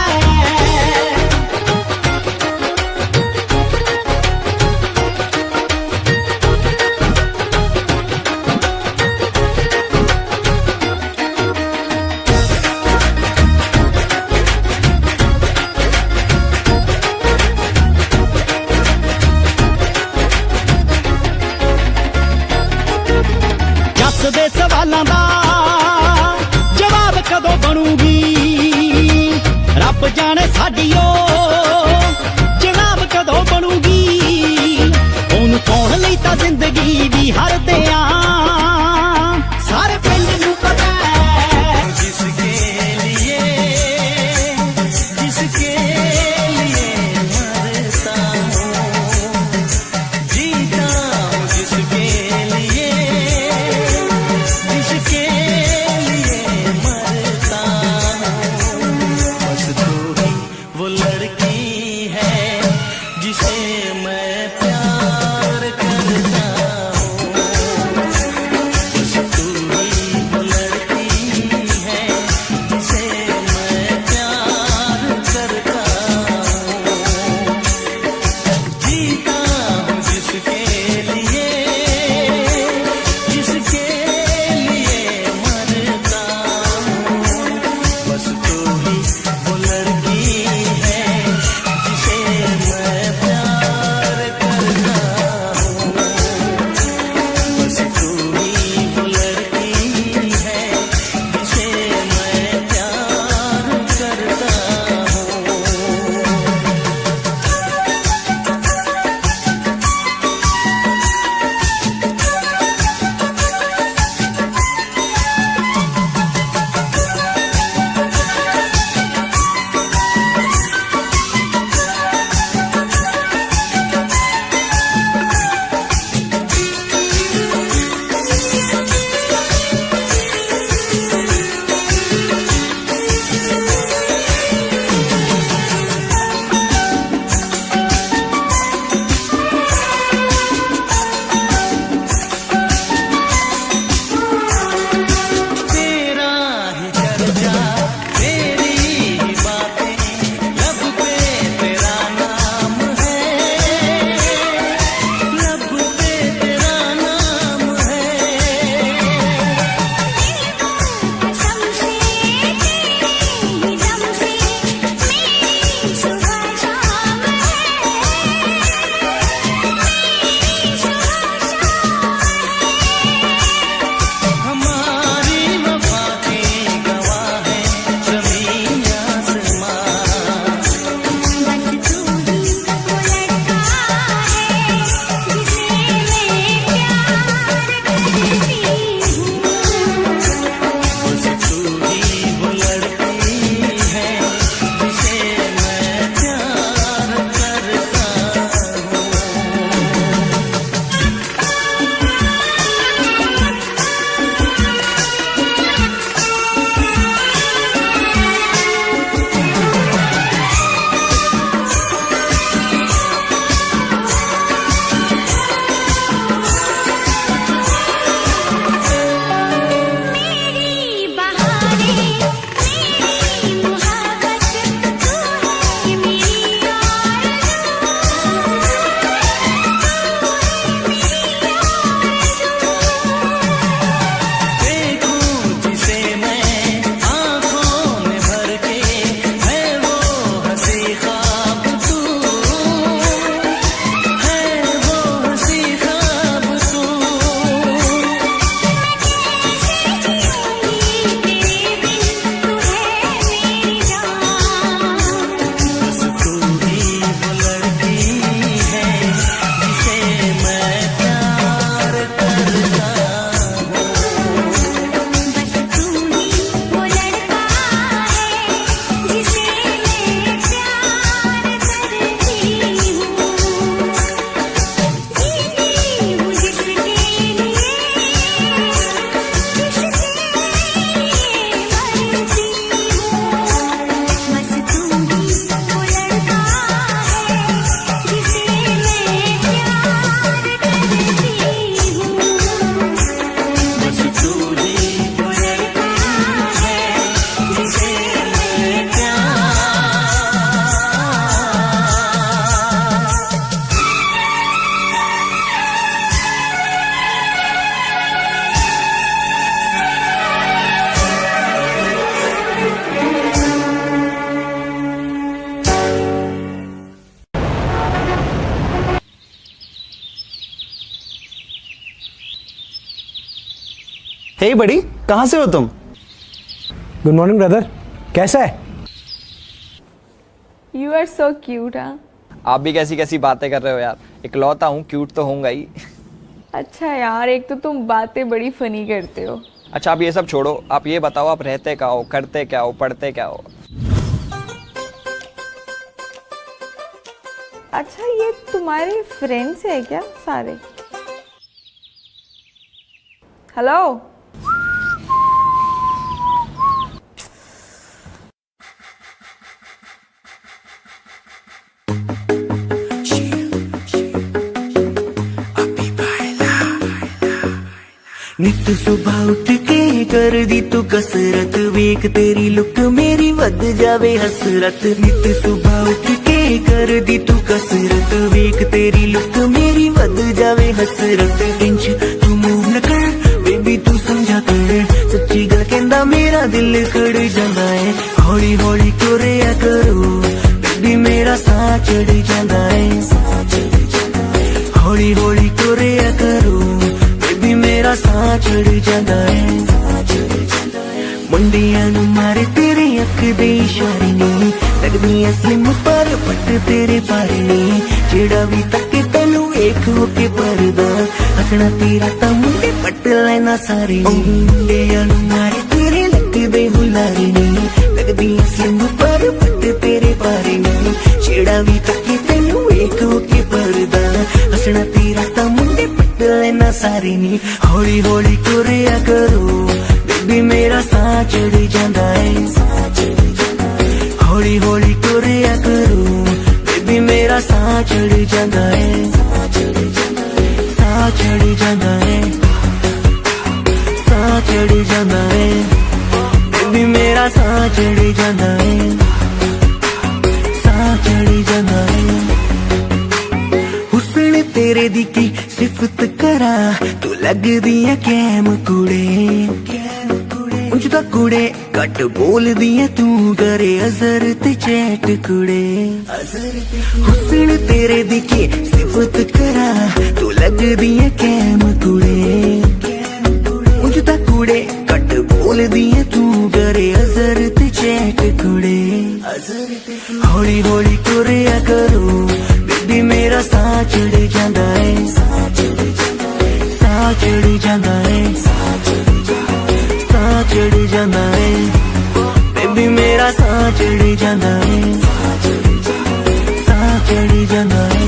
ਜੱਸ ਦੇ ਸਵਾਲਾਂ ਦਾ ਜਵਾਬ ਕਦੋਂ ਬਣੂਗੀ ਰੱਬ ਜਾਣੇ ਸਾਡੀ ਓ ਜਨਾਬ ਕਦੋਂ ਬਣੂਗੀ ਉਹਨੂੰ ਪਾਉਣ ਲਈ ਤਾਂ ਜ਼ਿੰਦਗੀ ਵੀ ਹਰਦੇ ਆ ਸਾਰੇ ਪਿੰਡ ਨੂੰ ਪਤਾ जिसके लिए मरता हूँ जीता हूँ जिसके लिए मरता हूँ बस तू ही वो लड़की है जिसे मैं प्यार करता हूँ बस तू ही हे बड़ी, कहाँ से हो तुम? गुड मॉर्निंग ब्रदर, कैसा है? You are so cute. हाँ, आप भी कैसी कैसी बातें कर रहे हो यार, इकलौता हूँ, क्यूट तो होऊंगा ही। अच्छा यार, एक तो तुम बातें बड़ी फनी करते हो। अच्छा आप ये सब छोड़ो, आप ये बताओ आप रहते क्या हो, करते क्या हो, पढ़ते क्या हो? अच्छा ये तुम्हारे फ्रेंड्स है क्या सारे? हेलो, नित सुबह उठ के कर दी तू कसरत, वेख तेरी लुक मेरी वध जावे हसरत। नित सुबह उठ के कर दी तू कसरत, वेख तेरी लुक मेरी वध जावे हसरत। इंच तू मूव न कर बेबी तू समझा कर, सच्ची गल कहंदा मेरा दिल कड़ जांदा है। हौली हौली तुरिया करो बेबी मेरा साह चढ़ जांदा है। हौली हौली तुरिया करो मेरा साह चढ़ जांदा है। मुंडियां नूं मारे तेरे अख दे इशारे नी, लगदियां स्लिम पर पट तेरे पारे नी। जेड़ा भी तके तैनू वेख के परदा, हसना तेरा तां मुंडे पट लेना सारे नी। मुंडियां नूं मारे तेरे लक दे हुलारे नी, लगदियां स्लिम पर पट तेरे पारे नी। जेड़ा भी तके तैनू वेख के परदा, हसना तेरा तां मुंडे लेना सारी नी। हौली हौली तुरिया करो बेबी मेरा साह चढ़ जांदा है। हौली हौली तुरिया करो बेबी मेरा साह चढ़ जांदा है। साह चढ़ जांदा है, साह चढ़ जांदा है बेबी मेरा साह चढ़ जांदा है। साह चढ़ जांदा है। हुस्न तेरे दी की सिफत करा, तू लगदी है कैम कुड़े। उंज दा कुड़े घट बोलदी है तू, करे अजर ते चैट कुड़े। हुस्न तेरे दी की सिफत करा, तू लगदी है कैम कुड़े। उंज दा कुड़े घट बोलदी है तू, करे अजर ते चैट कुड़े। हौली हौली तुरिया करो बेबी मेरा साह चढ़ जांदा है। साह चढ़ जांदा है, साह चढ़ जांदा है बेबी मेरा साह चढ़ जांदा है। साह चढ़ जांदा है।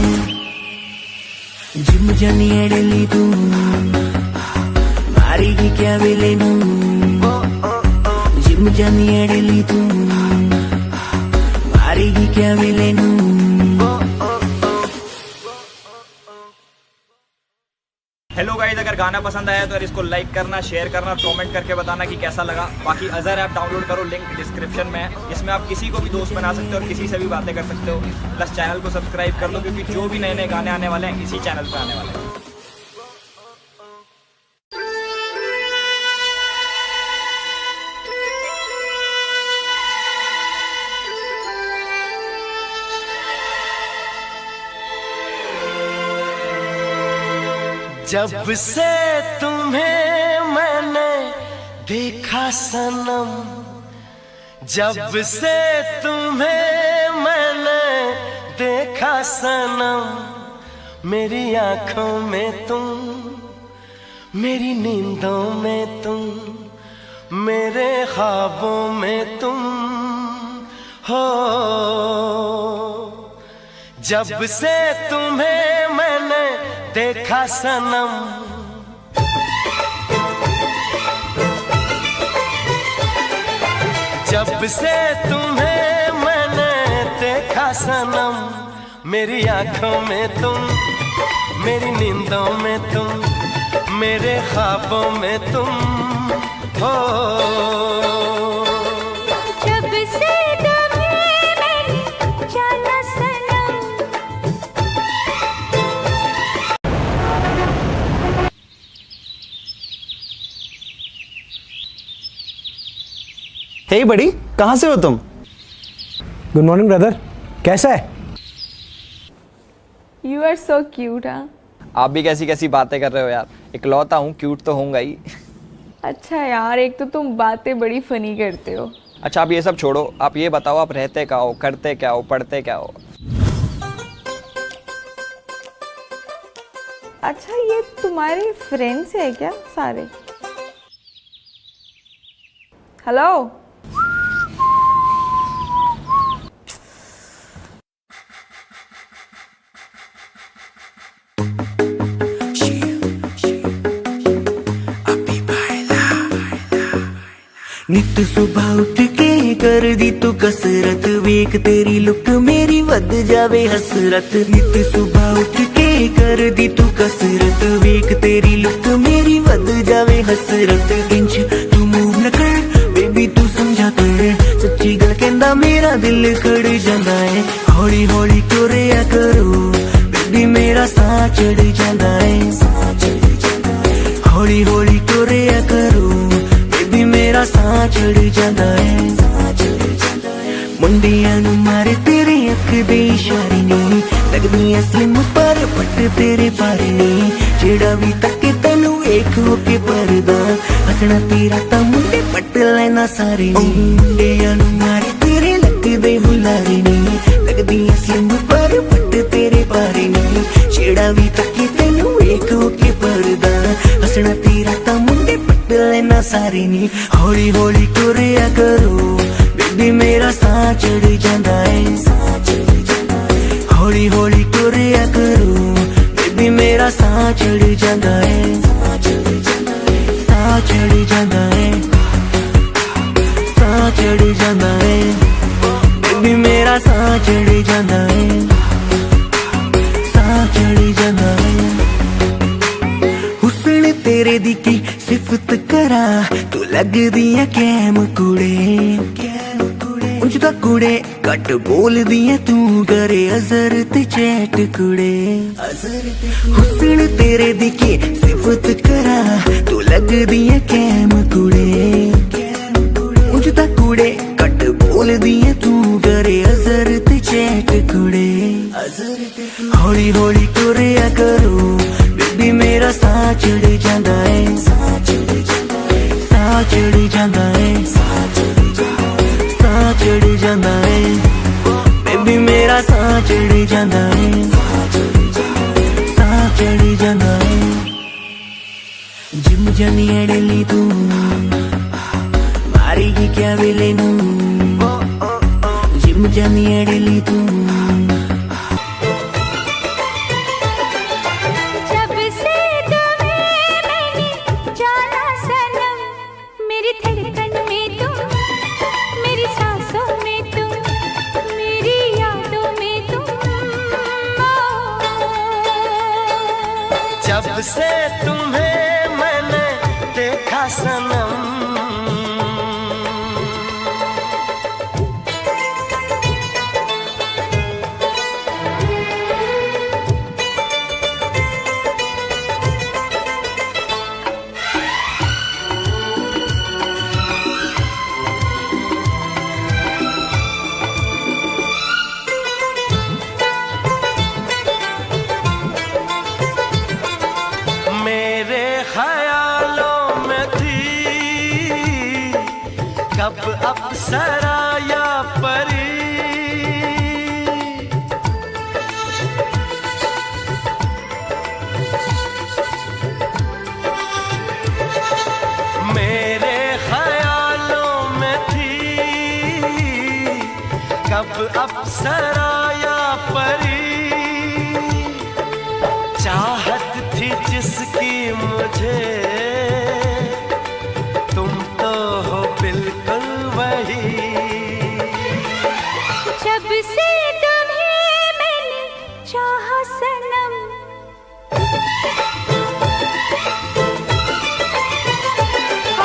जिम जानी एडली तू मारेगी क्या वेले नू। जिम जानी एडली तू मारेगी क्या वेले नू। हेलो गाइस, अगर गाना पसंद आया तो इसको लाइक करना, शेयर करना, कमेंट करके बताना कि कैसा लगा। बाकी अजर ऐप डाउनलोड करो, लिंक डिस्क्रिप्शन में है। इसमें आप किसी को भी दोस्त बना सकते हो और किसी से भी बातें कर सकते हो। प्लस चैनल को सब्सक्राइब कर लो, क्योंकि जो भी नए नए गाने आने वाले हैं इसी चैनल पर आने वाले हैं। जब से तुम्हें मैंने देखा सनम, जब से तुम्हें मैंने देखा सनम, मेरी आंखों में तुम, मेरी नींदों में तुम, मेरे ख्वाबों में तुम हो। जब से तुम्हें मैंने देखा सनम, जब से तुम्हें मैंने देखा सनम, मेरी आंखों में तुम, मेरी नींदों में तुम, मेरे ख्वाबों में तुम हो। जब से तुम्हें मैंने जाना सनम। हे बड़ी, कहाँ से हो तुम? गुड मॉर्निंग ब्रदर, कैसा है? You are so cute. हाँ, आप भी कैसी कैसी बातें कर रहे हो यार, इकलौता हूँ, क्यूट तो होऊंगा ही। अच्छा यार, एक तो तुम बातें बड़ी फनी करते हो। अच्छा आप ये सब छोड़ो, आप ये बताओ आप रहते क्या हो, करते क्या हो, पढ़ते क्या हो? अच्छा ये तुम्हारे फ्रेंड्स है क्या सारे? हेलो। नित सुबह उठ के कर दी तू कसरत, वेख तेरी लुक मेरी वध जावे हसरत। नित सुबह उठ के कर दी तू कसरत, वेख तेरी लुक मेरी वध जावे हसरत। इंच तू मूव न कर बेबी तू समझा कर, सच्ची गल कहंदा मेरा दिल खड़ जांदा है। हौली हौली टुरिया करो बेबी मेरा साह चढ़ जांदा है। हौली हौली टुरिया करो बेबी मेरा साह चढ़ जांदा है। मुंडियां नू मारे तेरे अख दे इशारे नी, लगदी असलिम पर पट तेरे पारे नी। जेड़ा भी तके तैनू वेख हो के परदा, हसना तेरा तां मुंडे पट लेना सारे नी। मुंडियां नू मारे तेरे लगदे हुलारे नी, लगदी असलिम पर पट तेरे पारे नी। जेड़ा भी तके तैनू वेख हो के परदा, हसना तेरा तां मुंडे पट लेना सारे नी। हौली हौली टुरिया करो बेबी मेरा साह चढ़ जांदा है। हौली हौली टुरिया करो बेबी मेरा साह चढ़ जांदा है। साह चढ़ जांदा है, साह चढ़ जांदा है बेबी मेरा साह चढ़ जांदा है। साह चढ़ जांदा है। हुस्न तेरे दी की सिफत करा, तू लगदी है कैम कुड़े। उंज दा कुड़े घट बोलदी है तू, करे अजर ते चैट कुड़े। हुस्न तेरे दी की सिफत करा, तू लगदी है कैम कुड़े। उंज दा कुड़े घट बोलदी है तू, करे अजर ते चैट कुड़े। हौली हौली टुरिया करो बेबी मेरा साह चढ़ जांदा है। साह चढ़ जांदा है, साह चढ़ जांदा है बेबी मेरा साह चढ़ जांदा है। साह चढ़ जांदा है। जिम जानी अड़ली तू मारेगी क्या वेले नू, जिम जानी अड़ली तू। जब से तुम्हें मैंने देखा सनम, मेरे ख्यालों में थी कब अप्सरा या परी। मेरे ख्यालों में थी कब अप्सरा या परी। चाहत थी जिसकी मुझे, तुम तो हो बिल्कुल वही। जब से तुम्हें मैंने चाहा सनम,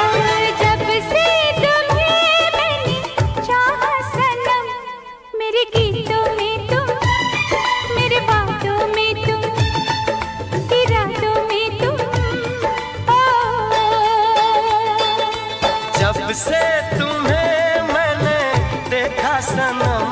और जब से तुम्हें मैंने चाहा सनम, मेरे गीतों में तुम, मेरे बातों में तुम, जब से तुम्हें मैंने देखा सनम,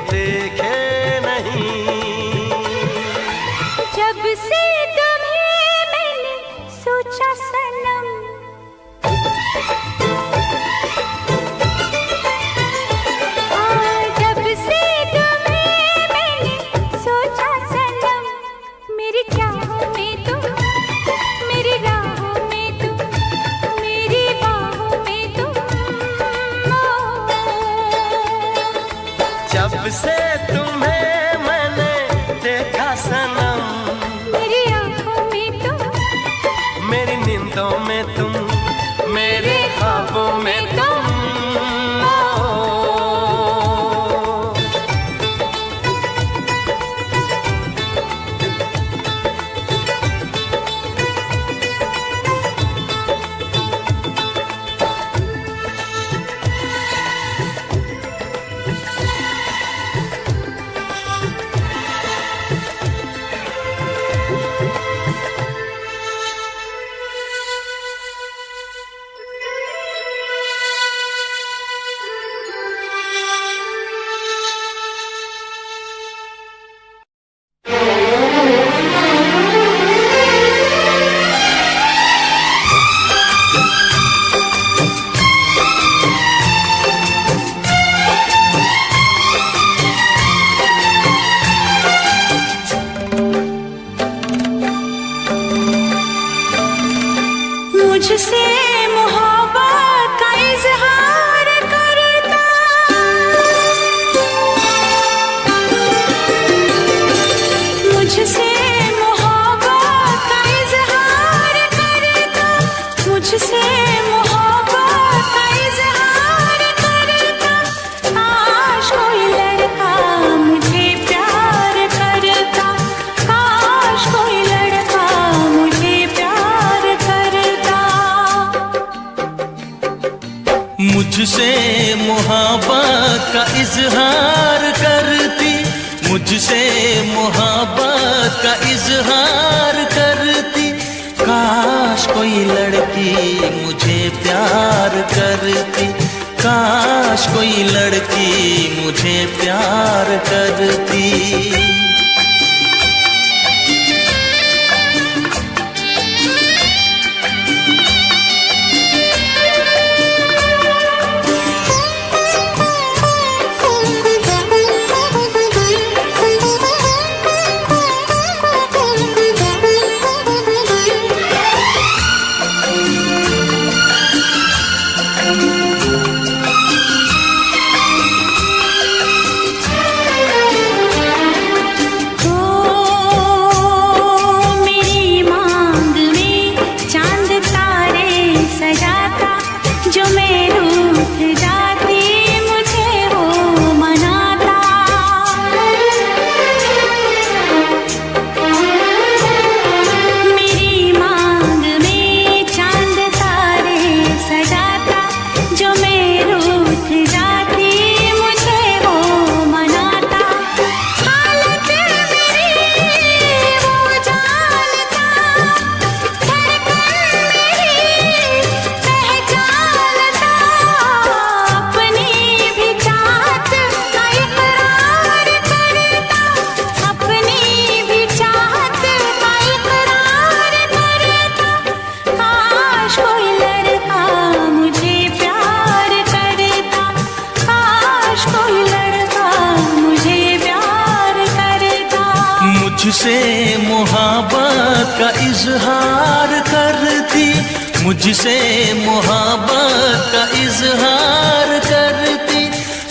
देखे नहीं। जब से तुम्हें मैंने सोचा सनम, जब से तुम्हें मैंने सोचा सनम, मेरी चाहों में तुम, मेरी राहों में तुम, मेरी बाहों में तुम। जब से तुम्हें मैंने देखा सनम, मेरी आँखों में तुम, मेरी नींदों में तुम, मेरे ख्वाबों में तुम। मुझसे मोहब्बत का इजहार करता, मुझसे मोहब्बत का इजहार करता, मुझसे मोहब्बत का इजहार करता। काश कोई लड़का मुझे प्यार करता, काश कोई लड़का मुझे प्यार करता। मुझसे मोहब्बत का इजहार करती, मुझसे मोहब्बत का इजहार करती। काश कोई लड़की मुझे प्यार करती, काश कोई लड़की मुझे प्यार करती। मेरी मांग में चांद तारे सजाता, जो मैं रूठ जाती मुझे वो मनाता। मेरी मांग में चांद तारे सजाता, जो मैं रूठ जाती मुझे वो मनाता। हालत मेरी वो जानता, धड़कन मेरी पहचानता। अपनी भी चाहत का इकरार करता, अपनी भी चाहत का इकरार करता। काश कोई लड़का मुझे प्यार करता, काश कोई लड़का मुझे प्यार करता। मुझसे मोहब्बत का इजहार करती, मुझसे मोहब्बत का इजहार करती।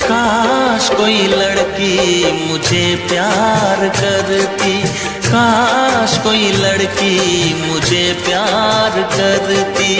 काश कोई लड़की मुझे प्यार करती, काश कोई लड़की मुझे प्यार करती।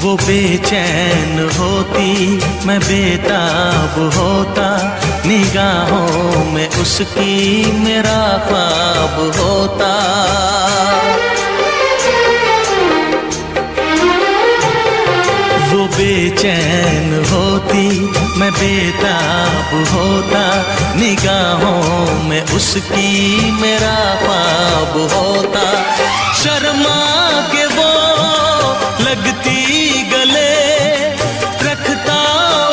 वो बेचैन होती मैं बेताब होता, निगाहों में उसकी मेरा ख्वाब होता। वो बेचैन होती मैं बेताब होता, निगाहों में उसकी मेरा ख्वाब होता। शर्मा के वो लगती गले, रखता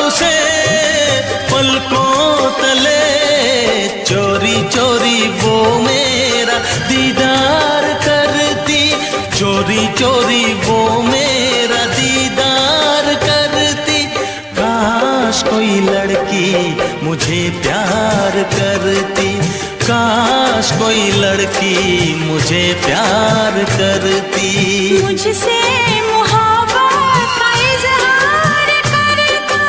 उसे पलकों तले, चोरी चोरी वो मेरा दीदार करती, चोरी चोरी वो मेरा दीदार करती। काश कोई लड़की मुझे प्यार करती, काश कोई लड़की मुझे प्यार करती। मुझसे मोहब्बत का इज़हार करता,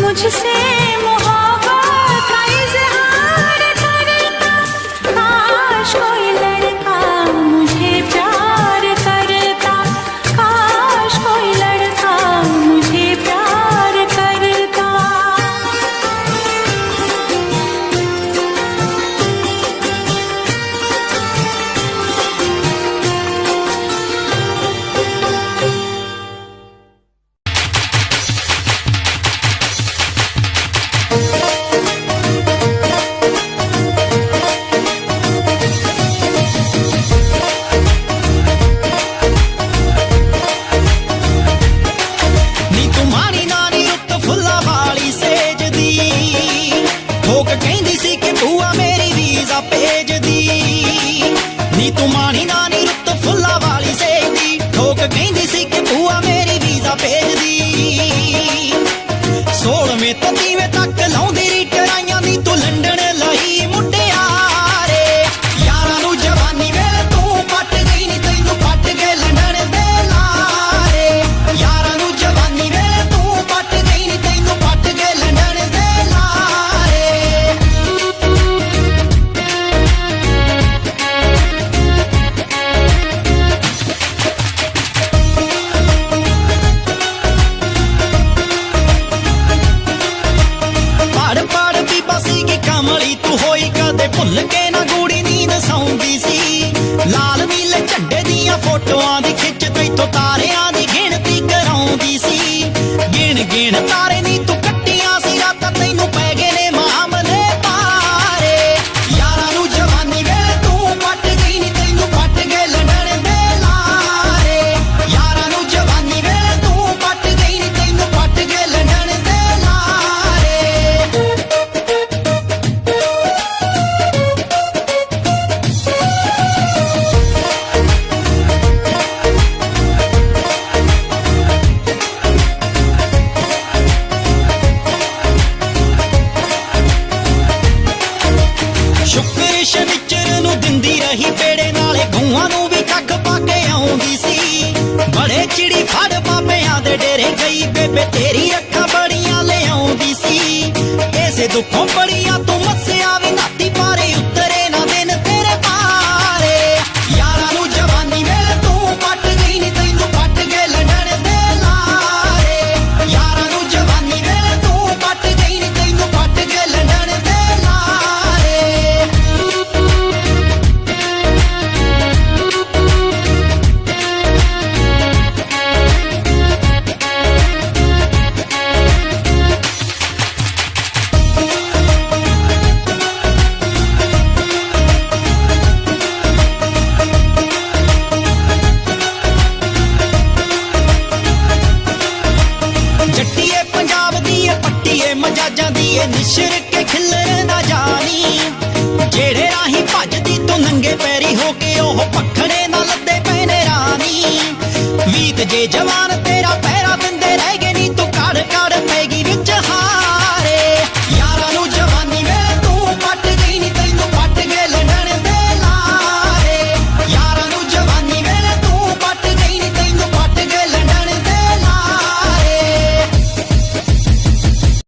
मुझसे मोहब्बत का इज़हार करता। काश कोई लड़का मुझे प्यार करता, काश कोई लड़का मुझे प्यार करता। ਨੀ ਤੁਮਾਰੀ ਨਾਨੀ ਰੁੱਤ ਫੁੱਲਾਂ ਵਾਲੀ ਸੇਜਦੀ, ਠੋਕ ਕਹਿੰਦੀ ਸੀ ਕਿ ਭੂਆ ਮੇਰੀ ਵੀਜ਼ਾ ਭੇਜਦੀ। ਨੀ ਤੁਮਾਰੀ ਨਾਨੀ ਰੁੱਤ ਫੁੱਲਾਂ ਵਾਲੀ ਸੇਜਦੀ, ਠੋਕ ਕਹਿੰਦੀ ਸੀ ਕਿ ਭੂਆ ਮੇਰੀ ਵੀਜ਼ਾ ਭੇਜਦੀ। 16ਵੇਂ ਤੋਂ 30ਵੇਂ ਤੱਕ ਲਾਉਂਦੀ ਰੀ ਟਰਾਈਆਂ ਦੀ ਤੂੰ ਲੰਡਨ ਲਈ ਮੁਟਿਆਰੇ। ਯਾਰਾਂ ਨੂੰ ਜਵਾਨੀ ਵੇਲੇ ਤੂੰ ਪੱਟ ਗਈ ਨੀ ਤੈਨੂੰ ਪੱਟ ਕੇ ਲੰਡਨ ਦੇ ਲਾਰੇ। ਯਾਰਾਂ ਨੂੰ ਜਵਾਨੀ ਵੇਲੇ ਤੂੰ ਪੱਟ ਗਈ ਨੀ ਤੈਨੂੰ ਪੱਟ ਕੇ ਲੰਡਨ ਦੇ ਲਾਰੇ। ਪੜ ਪੜ ਬੀਬਾ ਸੀ ਕਿ ਕਮਲੀ ਤੂੰ ਹੋਈ ਕਦੇ ਭੁੱਲ ਕੇ ਨਾ ਗੂੜੀ ਨੀਂਦ ਸੌਂਦੀ ਸੀ। ਲਾਲ ਨੀਲੇ ਝੰਡੇ ਦੀਆਂ ਫੋਟੋਆਂ ਦੀ ਖਿੱਚ ਤੈਥੋਂ ਤਾਰਿਆਂ ਦੀ ਗਿਣਤੀ ਕਰਾਉਂਦੀ ਸੀ। ਗਿਣ ਗਿਣ ਤਾਰੇ ਨੀ ਤੂੰ ਕੱਟੀਆਂ ਸੀ ਰਾਤਾਂ ਤੈਨੂੰ ਪੈ ਗਏ ਨੇ ਮਾਮਲੇ ਭਾਰੇ। ਯਾਰਾਂ ਨੂੰ ਜਵਾਨੀ ਵੇਲੇ ਤੂੰ ਪੱਟ ਗਈ ਨੀ ਤੈਨੂੰ ਪੱਟ ਕੇ ਲੰਡਨ ਦੇ ਲਾਰੇ। ਯਾਰਾਂ ਨੂੰ ਜਵਾਨੀ ਵੇਲੇ ਤੂੰ ਪੱਟ ਗਈ ਨੀ ਤੈਨੂੰ ਪੱਟ ਕੇ ਲੰਡਨ ਦੇ ਲਾਰੇ। ਸ਼ੁਕਰ ਸ਼ਨੀਚਰ ਨੂੰ ਦਿੰਦੀ ਰਹੀ ਪੇੜੇ ਨਾਲੇ ਗਊਆਂ ਨੂੰ ਵੀ ਕੱਖ ਪਾ ਕੇ ਆਉਂਦੀ ਸੀ। ਬੜੇ ਚਿੜੀ ਫੜ ਬਾਬਿਆਂ ਦੇ ਡੇਰੇ ਗਈ ਬੇਬੇ ਤੇਰੀ ਅੱਖਾਂ ਬੜੀਆਂ ਲਿਆਉਂਦੀ ਸੀ। ਇਸੇ ਦੁੱਖੋਂ ਬੜੀਆਂ ਤੂੰ ਮੱਸਿਆ ਵੀ ਨਾਤੀ ਪਾਰੇ ਉਤਰੇ ਨਾ ਦਿਨ ਤੇਰੇ ਪਾਰੇ। ਯਾਰਾਂ ਨੂੰ ਜਵਾਨੀ ਵੇਲੇ ਤੂੰ ਪੱਟ ਗਈ ਨੀ ਤੈਨੂੰ ਪੱਟ ਕੇ ਲੰਡਨ ਦੇ ਲਾਰੇ। ਯਾਰਾਂ ਨੂੰ ਜਵਾਨੀ ਵੇਲੇ ਤੂੰ ਪੱਟ ਗਈ ਨੀ ਤੈਨੂੰ ਪੱਟ ਕੇ ਲੰਡਨ ਦੇ ਲਾਰੇ। ਜੱਟੀਏ ਪੰਜਾਬ ਦੀ ਏ ਪੱਟੀਏ ਮਜਾਜਾਂ ਦੀ ਏ ਨਿਸ਼ਰ ਕੇ ਖਿਲਰ ਨਾ ਜਾਣੀ। ਜਿਹੜੇ ਰਾਹੀਂ ਭੱਜਦੀ ਤੂੰ ਨੰਗੇ ਪੈਰੀ ਹੋ ਕੇ ਉਹ ਪਖੜੇ ਨਾਲ ਲੱਦੇ ਪਏ ਨੇ ਰਾਣੀ। ਵੀਤ ਜੇ ਜਵਾਨ